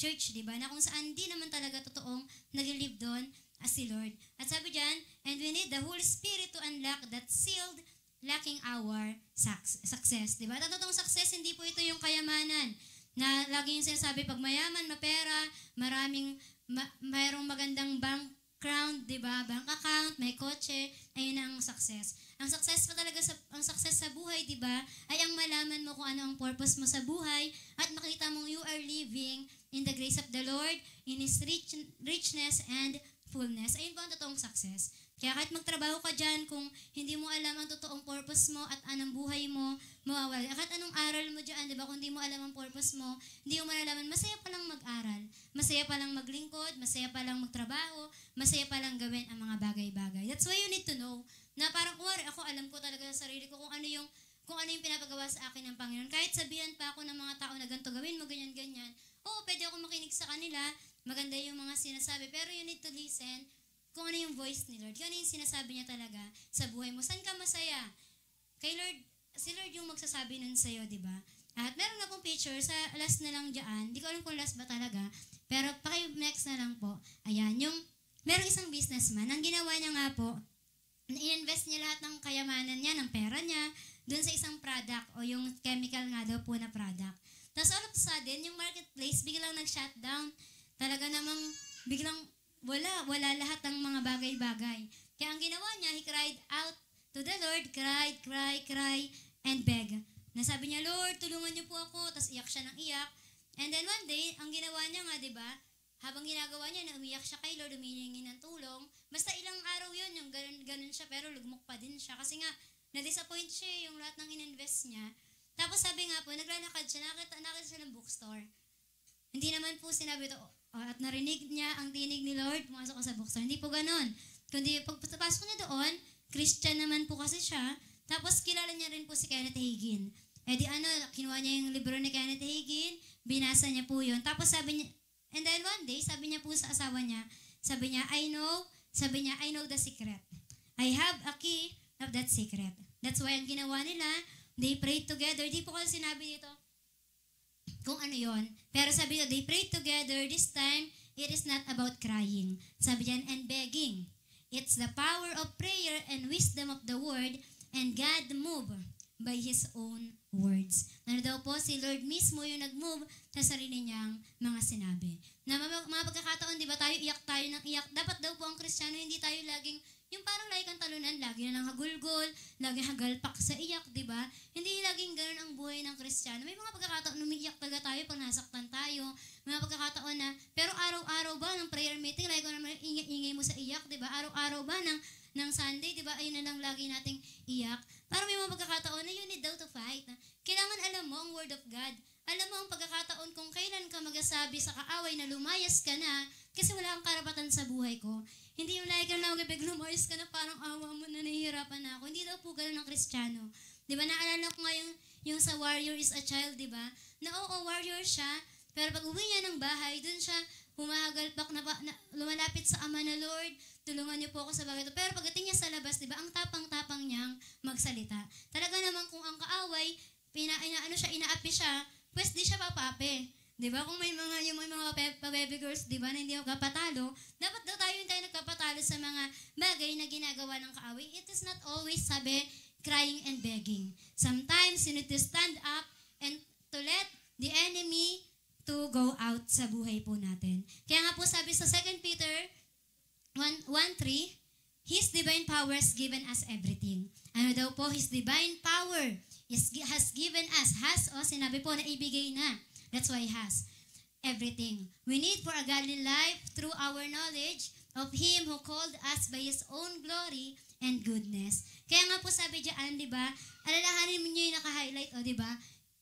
church, di ba? Na kung saan di naman talaga totoong nag-live doon as si Lord. At sabi dyan, and we need the Holy Spirit to unlock that sealed lacking our success. Di ba? At totoong success, hindi po ito yung kayamanan na lagi yung sinasabi, pag mayaman, mapera, mayroong magandang background, di ba? Bank account, may kotse, ayun ang success. Ang success pa talaga, ang success sa buhay, di ba? Ay ang malaman mo kung ano ang purpose mo sa buhay at makita mong you are living in the grace of the Lord, in His richness and fullness. Ayun po ang totoong success. Kaya kahit magtrabaho ka dyan, kung hindi mo alam ang totoong purpose mo at anong buhay mo, mawawala. Kahit anong aral mo dyan, di ba? Kung hindi mo alam ang purpose mo, hindi mo malalaman, masaya pa lang mag-aral, masaya pa lang maglingkod, masaya pa lang magtrabaho, masaya pa lang gawin ang mga bagay-bagay. That's why you need to know na parang kuwari, ako alam ko talaga sa sarili ko kung ano yung pinapagawa sa akin ng Panginoon. Kahit sabihan pa ako ng mga tao na ganito gawin mo, ganyan-ganyan, oo, pwede ako makinig sa kanila, maganda yung mga sinasabi, pero you need to listen kung ano yung voice ni Lord, kung ano yung sinasabi niya talaga sa buhay mo. Saan ka masaya? Kay Lord, si Lord yung magsasabi nun sa'yo, di ba? At meron na pong picture, sa last na lang dyan, di ko alam kung last ba talaga, pero next na lang po. Ayan, merong isang businessman, ang ginawa niya nga po, i-invest niya lahat ng kayamanan niya, ng pera niya, dun sa isang product, o yung chemical nga daw po na product. Tapos all of a sudden, yung marketplace, biglang nag-shutdown. Talaga namang, biglang, wala lahat ng mga bagay-bagay. Kaya ang ginawa niya, he cried out to the Lord, cry, and beg. Nasabi niya, Lord, tulungan niyo po ako. Tapos iyak siya ng iyak. And then one day, ang ginawa niya nga, di ba, habang ginagawa niya na umiyak siya kay Lord, humihingi ng tulong, basta ilang araw yun, yung ganun siya, pero lugmok pa din siya. Kasi nga, na-disappoint siya yung lahat ng in-invest niya. Tapos sabi nga po, naglalakad siya, nakita siya ng bookstore. Hindi naman po sinabi ito, at narinig niya ang tinig ni Lord, pumasok ka sa bookstore. Hindi po ganon. Kundi pagpasok niya doon, Christian naman po kasi siya, tapos kilala niya rin po si Kenneth Hagin. Kinuha niya yung libro ni Kenneth Hagin, binasa niya po yun. Tapos sabi niya, and then one day, sabi niya po sa asawa niya, I know the secret. I have a key of that secret. That's why ang ginawa nila, they prayed together. Di po kasi sinabi dito kung ano yon. Pero sabi niya, they prayed together. This time, it is not about crying. Sabi niyan, and begging. It's the power of prayer and wisdom of the word, and God move by His own words. Ano daw po, si Lord mismo yung nag-move sa sarili niyang mga sinabi. Na mga pagkakataon, di ba tayo ng iyak. Dapat daw po ang Kristiyano, hindi tayo laging, yung parang lagi kang talunan, lagi na lang hagulgol, lagi hagalpak sa iyak, di ba? Hindi laging ganun ang buhay ng Kristiyano. May mga pagkakataon, umiiyak talaga tayo pag nasaktan tayo. Mga pagkakataon na, pero araw-araw ba ng prayer meeting, lagi ko naman ingay mo sa iyak, di ba? Araw-araw ba ng Sunday, di ba? Ayun na lang lagi nating iyak. Parang may mga pagkakataon na you need daw to fight. Kailangan alam mo ang Word of God. Alam mo ang pagkakataon kung kailan ka magasabi sa kaaway na lumayas ka na kasi wala kang karapatan sa buhay ko. Hindi yung lagi ka na magabig, lumayas ka na parang awa mo na nahihirapan na ako. Hindi daw po ganun ng Kristiyano. Di ba? Naalala ko nga yung sa warrior is a child, di ba? Na oo, warrior siya, pero pag uwi niya ng bahay, dun siya humahagalpak na lumalapit sa Ama na Lord, tulungan niyo po ako sa bagay ito. Pero pagdating niya sa labas, di ba, ang tapang-tapang niyang magsalita. Talaga naman kung ang kaaway, inaapi siya, pues di siya papape. Di ba? Kung may mga pa-baby girls, di ba, na hindi magkapatalo, dapat daw tayo yung tayo nagkapatalo pagkakasalo sa mga bagay na ginagawa ng kaaway, it is not always, sabi, crying and begging. Sometimes, you need to stand up and to let the enemy to go out sa buhay po natin. Kaya nga po sabi sa 2 Peter 1:3, His divine power has given us everything. Ano daw po? His divine power has given us. Sinabi po na ibigay na. That's why has everything. We need for a godly life through our knowledge of Him who called us by His own glory and goodness. Kaya nga po sabi diyan, di ba? Alalahanin mo nyo yung naka-highlight, di ba?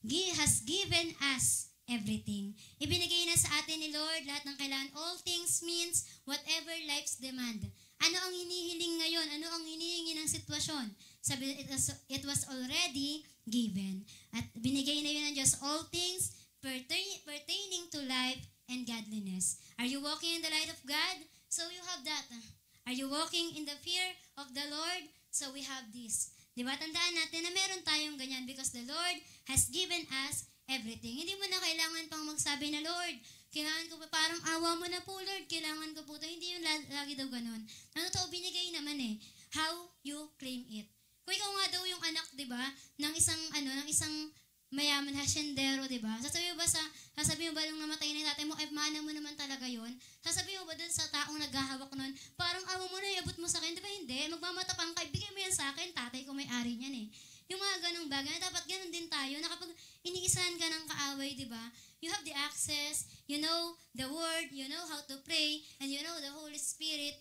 He has given us everything. Ibinigay na sa atin ni Lord lahat ng kailangan. All things means whatever life's demand. Ano ang hinihiling ngayon? Ano ang hinihingi ng sitwasyon? Sabi, it was already given. At binigay na yun ng Diyos. All things pertaining to life and godliness. Are you walking in the light of God? So you have that. Are you walking in the fear of the Lord? So we have this. Diba? Tandaan natin na meron tayong ganyan because the Lord has given us everything. Hindi mo na kailangan pang magsabi na, Lord, kailangan ko pa, parang awa mo na po, Lord, kailangan ko po ito. Hindi yung lagi daw ganun. Ang totoo, binigay naman how you claim it. Kung ikaw nga daw yung anak, di ba, ng isang mayaman, hasyendero, di ba? Sasabihin mo ba nung namatay na yung tatay mo, mana mo naman talaga yun? Sasabihin mo ba dun sa taong naghahawak nun, parang awa mo na, iabot mo sa akin, di ba hindi? Magmamatapang ka, ibigay mo yan sa akin, tatay ko may-ari niyan Yung mga ganong bagay, dapat ganun din tayo, na kapag iniisahan ka ng kaaway, di ba? You have the access, you know the word, you know how to pray, and you know the Holy Spirit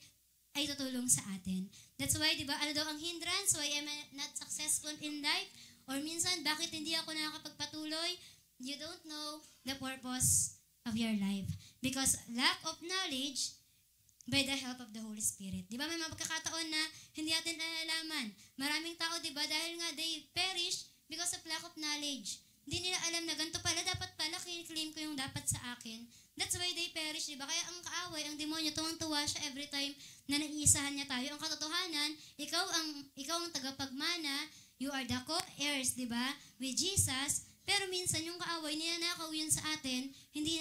ay tutulong sa atin. That's why, di ba, ano daw ang hindrance? Why am I not successful in life? Or minsan, bakit hindi ako nakakapagpatuloy? You don't know the purpose of your life. Because lack of knowledge by the help of the Holy Spirit. Di ba, may mga pagkakataon na hindi natin nalalaman. Maraming tao, di ba, dahil nga they perish because of lack of knowledge. Hindi nila alam na ganito pala, dapat pala, claim ko yung dapat sa akin. That's why they perish, di ba? Kaya ang kaaway, ang demonyo, tuwang-tuwa siya every time na naiisahan niya tayo. Ang katotohanan, ikaw ang tagapagmana, you are the co-heirs, di ba? With Jesus, pero minsan yung kaaway, ninanakaw yun sa atin, hindi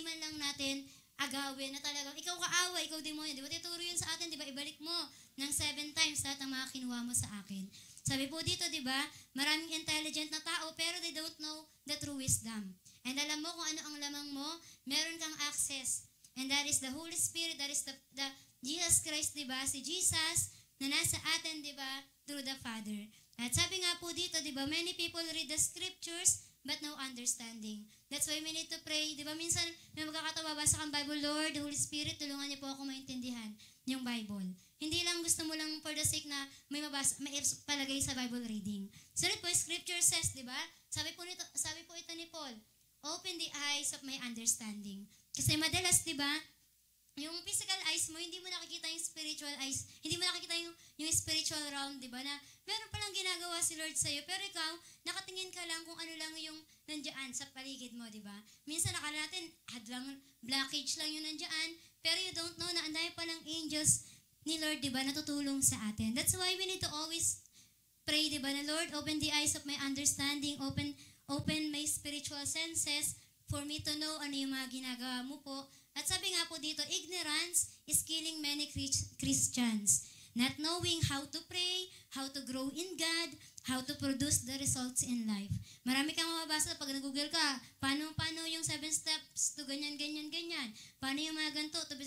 man lang natin agawin na talagang, ikaw kaaway, ikaw demonyo, di ba? Tituro yun sa atin, di ba? Ibalik mo ng 7 times lahat ng mga kinuha mo sa akin. Sabi po dito, di ba? Maraming intelligent na tao, pero they don't know the true wisdom. And alam mo kung ano ang lamang mo, meron kang access. And that is the Holy Spirit, that is the Jesus Christ, di ba? Si Jesus na nasa atin, di ba? Through the Father. At sabi nga po dito, di ba? Many people read the scriptures, but no understanding. That's why we need to pray. Di ba minsan, may magkakatawa, basa kang Bible, Lord, the Holy Spirit, tulungan niyo po ako maintindihan yung Bible. Hindi lang gusto mo lang for the sake na may palagay sa Bible reading. Sunod po, Scripture says, di ba? Sabi po ito ni Paul, open the eyes of my understanding. Kasi madalas, di ba, yung physical eyes mo, hindi mo nakikita yung spiritual eyes, hindi mo nakikita yung spiritual realm, di ba, na meron palang ginagawa si Lord sa'yo, pero ikaw, nakatingin ka lang kung ano lang yung nandiyan sa paligid mo, di ba? Minsan nakala natin, blockage lang yung nandiyan, pero you don't know na anday palang angels ni Lord, di ba, natutulong sa atin. That's why we need to always pray, di ba, na Lord, open the eyes of my understanding, open my spiritual senses, for me to know ano yung mga ginagawa mo po. At sabi nga po dito, ignorance is killing many Christians. Not knowing how to pray, how to grow in God, how to produce the results in life. Marami kang mababasa pag nag-google ka, paano yung 7 steps to ganyan. Paano yung mga ganito to be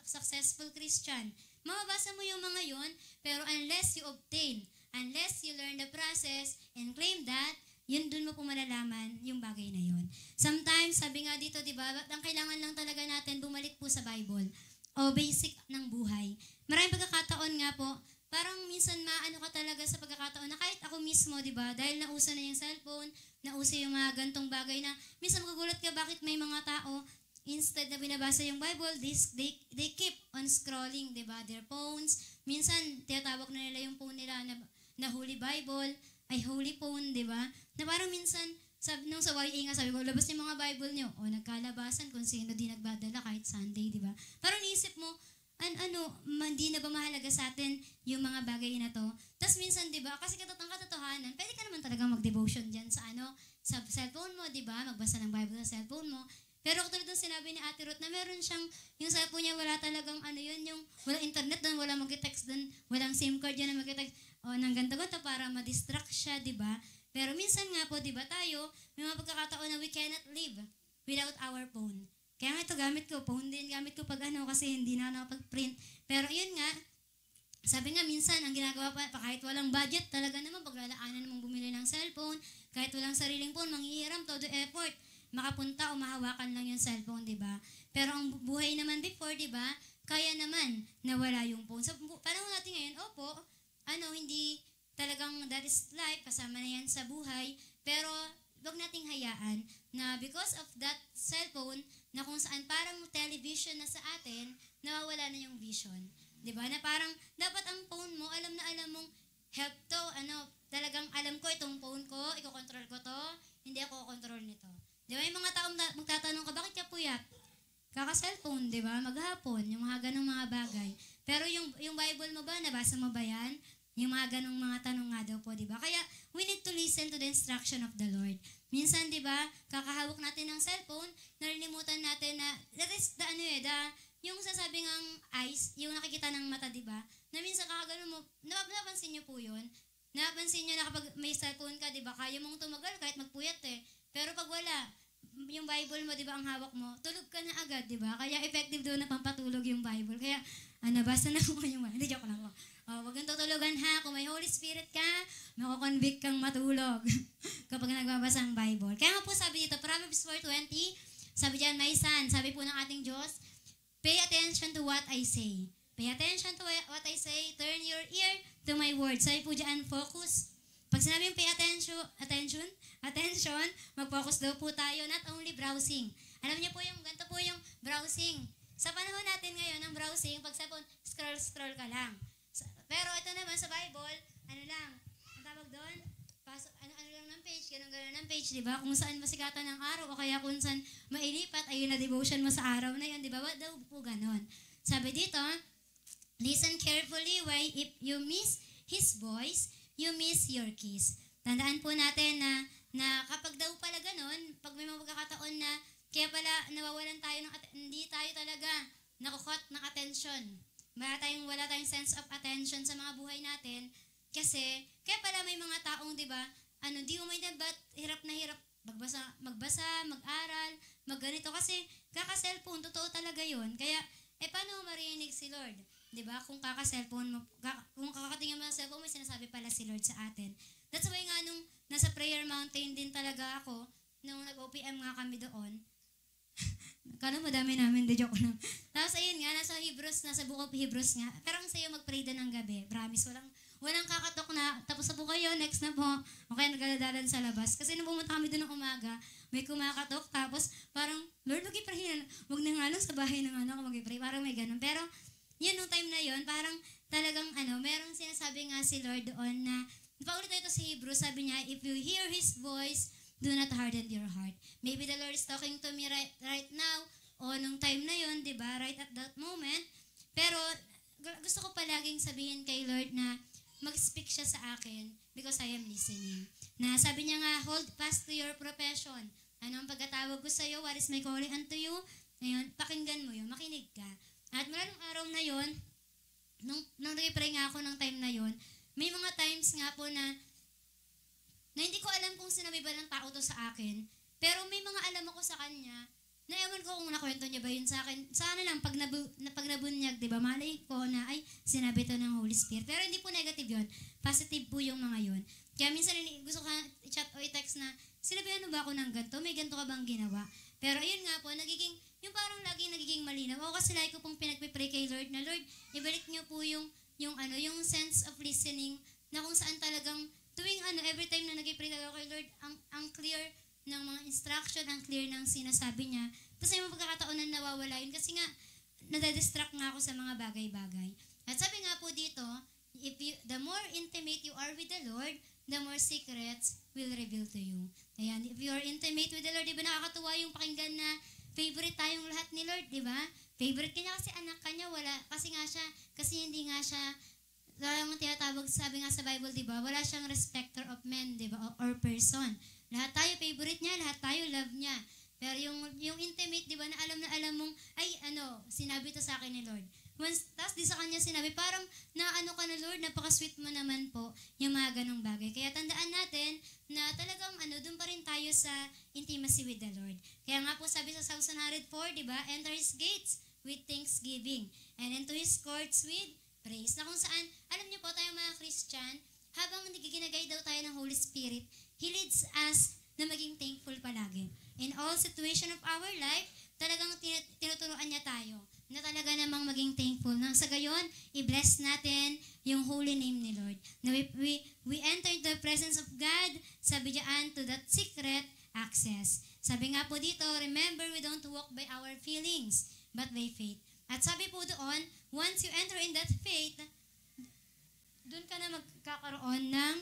successful Christian. Mababasa mo yung mga yon, pero unless you learn the process and claim that, yun dun mo po malalaman yung bagay na yun. Sometimes, sabi nga dito, di ba, ang kailangan lang talaga natin bumalik po sa Bible o basic ng buhay. Maraming pagkakataon nga po, parang minsan maano ka talaga sa pagkakataon na kahit ako mismo, di ba, dahil nauso na yung cellphone, nauso yung mga gantong bagay na, minsan magugulat ka bakit may mga tao, instead na binabasa yung Bible, they keep on scrolling, di ba, their phones. Minsan, tinatawag na nila yung phone nila na Holy Bible, ay holy phone, di ba? Na parang minsan, nung sa YA nga, sabi ko, labas yung mga Bible nyo. O, nagkalabasan kung sino di nagbadala kahit Sunday, di ba? Parang naisip mo, hindi na ba mahalaga sa atin yung mga bagay na to? Tapos minsan, di ba, kasi katotohanan, pwede ka naman talaga mag-devotion dyan sa sa cellphone mo, di ba? Magbasa ng Bible sa cellphone mo. Pero katulad ng sinabi ni Ate Ruth na meron siyang, yung cellphone niya wala talagang ano yun, yung walang internet doon, wala mag-text doon, walang SIM card yan na mag-text, nang ganto-ganto para ma-distract siya, di ba? Pero minsan nga po, di ba tayo, may mga pagkakataon na we cannot live without our phone. Kaya nga ito gamit ko, phone din gamit ko pag kasi hindi na nakapag-print. Pero yun nga, sabi nga minsan, ang ginagawa pa kahit walang budget, talaga naman paglalaanan namang bumili ng cellphone, kahit walang sariling phone, manghihiram, todo effort, makapunta o mahawakan lang yung cellphone, di ba? Pero ang buhay naman before, di ba, kaya naman nawala yung phone. So, panahon natin ngayon, opo, hindi talagang that is life, kasama na yan sa buhay, pero wag nating hayaan na because of that cellphone, na kung saan parang television na sa atin, nawawala na yung vision. Diba? Na parang, dapat ang phone mo, alam na alam mong, help to, talagang alam ko itong phone ko, iko-control ko to, hindi ako kontrol nito. Diba? Yung mga taong magtatanong ka, bakit ka puyat? Kaka-cellphone, diba? Maghapon, yung mga ganong mga bagay. Pero yung Bible mo ba, nabasa mo ba yan? Yung mga ganong mga tanong nga daw po, diba? Kaya, we need to listen to the instruction of the Lord. Minsan, diba, kakahawak natin ng cellphone, nalilimutan natin na, that is yung sasabing ang eyes, yung nakikita ng mata, di ba? Na minsan kakagano mo, napansin niyo po yun? Napansin niyo na kapag may cellphone ka, di ba? Kaya mong tumagal kahit magpuyat eh. Pero pag wala, yung Bible mo, di ba, ang hawak mo, tulog ka na agad, di ba? Kaya effective doon na pampatulog yung Bible. Kaya, basta na mo yung Bible. Hindi, joke lang po. Huwag kang tutulugan ha. Kung may Holy Spirit ka, makukonvict kang matulog kapag nagbabasa ang Bible. Kaya nga po sabi dito, Proverbs 4:20, sabi diyan, my son, sabi po ng ating Diyos, pay attention to what I say. Pay attention to what I say. Turn your ear to my words. Sabi po dyan, focus. Pag sinabing pay attention, mag-focus daw po tayo, not only browsing. Alam niyo po ganito po yung browsing. Sa panahon natin ngayon, ang browsing, pag sabon, scroll ka lang. Pero ito naman sa Bible, ang tawag doon? Ano lang ng page, ganun ng page, di ba? Kung saan masikatan ng araw o kaya kung saan mailipat, ayun na devotion mo sa araw na yun, di ba? Ba't daw po ganun? Sabi dito, listen carefully why if you miss His voice, you miss your kiss. Tandaan po natin na kapag daw pala ganun, pag may mga pagkakataon na kaya pala nawawalan tayo hindi tayo talaga nakukot ng attention. Wala tayong sense of attention sa mga buhay natin. Kasi, kaya pala may mga taong, di ba, di umaydad, ba't hirap na hirap magbasa, mag-aral, magganito. Kasi, kaka-cellphone, totoo talaga yon. Kaya, paano mo marinig si Lord? Di ba? Kung kaka-cellphone mo, kung kakatingin mo ng cellphone, may sinasabi pala si Lord sa atin. That's why nga nung nasa prayer mountain din talaga ako, nung nag-OPM nga kami doon, kano madami namin, de joke lang. Tapos ayun nga, nasa book of Hebrews nga. Pero ang sayo mag-pray din ng gabi. Promise, walang kakatok na, tapos na po kayo, next na po. Okay, nagdadalan sa labas. Kasi nung pumunta kami doon ng umaga, may kumakatok, tapos parang, Lord, mag-i-pray na. Huwag na nga lang sa bahay ng ako mag-i-pray. Parang may ganun. Pero, yun, nung time na yun, parang talagang, merong sinasabi nga si Lord doon na, paulit ito sa Hebrews, sabi niya, if you hear His voice, do not harden your heart. Maybe the Lord is talking to me right now, o nung time na yun, di ba, right at that moment. Pero, gusto ko palaging sabihin kay Lord na mag-speak siya sa akin because I am listening. Na sabi niya nga, hold fast to your profession. Ano ang pagkatawag ko sa iyo? What is my calling unto you? Ngayon, pakinggan mo yun, makinig ka. At mula nung araw na yun, nung nag-pray nga ako ng time na yun, may mga times nga po na hindi ko alam kung sinabi ba ng tao to sa akin, pero may mga alam ako sa kanya, na ewan ko kung nakwento niya ba yun sa akin. Sana lang, pag nabunyag, di ba, malay ko na, ay, sinabi to ng Holy Spirit. Pero hindi po negative yun. Positive po yung mga yun. Kaya minsan gusto ka i-chat o i-text na, sinabihan ba ako ng ganito? May ganito ka bang ginawa? Pero ayun nga po, yung parang laging nagiging malinaw. Ako kasi lagi ko pong pinagpipray kay Lord na, Lord, ibalik niyo po yung sense of listening na kung saan talagang tuwing every time na nag-pray talaga kay Lord, ang clear ng mga instruction, ang clear ng sinasabi niya. Tapos may mga pagkakataon na nawawala yun kasi nga, nadadistract nga ako sa mga bagay-bagay. At sabi nga po dito, the more intimate you are with the Lord, the more secrets will reveal to you. Ayan, if you are intimate with the Lord, di ba nakakatuwa yung pakinggan na favorite tayong lahat ni Lord, di ba? Favorite kanya kasi anak kanya, kasi hindi nga siya, yung tinatawag, sabi nga sa Bible, di ba? Wala siyang respecter of men, di ba? Or person. Lahat tayo favorite niya, lahat tayo love niya. Pero yung intimate, di ba, na alam mong, ay, sinabi to sa akin ni Lord. Once, tapos di sa kanya sinabi, parang naano ka na Lord, napaka-sweet mo naman po yung mga ganong bagay. Kaya tandaan natin na talagang doon pa rin tayo sa intimacy with the Lord. Kaya nga po sabi sa Psalm 104, di ba, enter His gates with thanksgiving and into His courts with praise. Na kung saan, alam niyo po tayong mga Christian, habang ginagay daw tayo ng Holy Spirit, He leads us na maging thankful palagi. In all situation of our life, talagang tinuturuan niya tayo na talaga namang maging thankful. Nang sa gayon, i-bless natin yung holy name ni Lord. Na we enter the presence of God, sabi diyan, to that secret access. Sabi nga po dito, remember, we don't walk by our feelings, but by faith. At sabi po doon, once you enter in that faith, doon ka na magkakaroon ng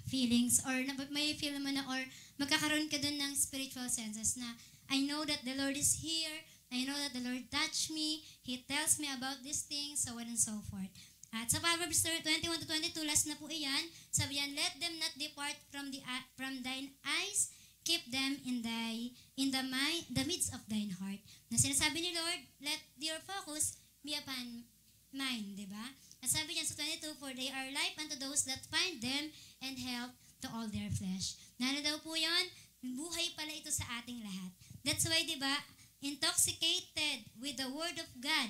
feelings or may feel mo na or magkakaroon ka doon ng spiritual senses na I know that the Lord is here, I know that the Lord touched me, He tells me about these things, so on and so forth. At sa Proverbs 21-22, last na po iyan, sabi yan, let them not depart from thine eyes, keep them in the midst of thine heart. Na sinasabi ni Lord, let your focus be upon mine, di ba? At sabi niya sa 22, for they are life unto those that find them and health to all their flesh. Nano daw po yun? Buhay pala ito sa ating lahat. That's why, di ba, intoxicated with the Word of God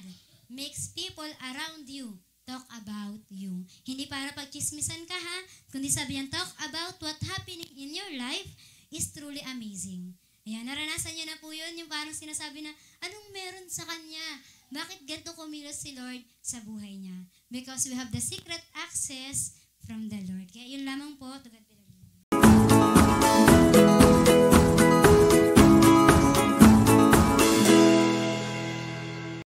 makes people around you talk about you. Hindi para pagchismisan ka ha, kundi sabi niyan, talk about what happening in your life is truly amazing. Ayan, naranasan niyo na po yun, yung parang sinasabi na, anong meron sa Kanya? Bakit ganito kumilos si Lord sa buhay niya? Because we have the secret access from the Lord. Kaya yun lamang po, to God be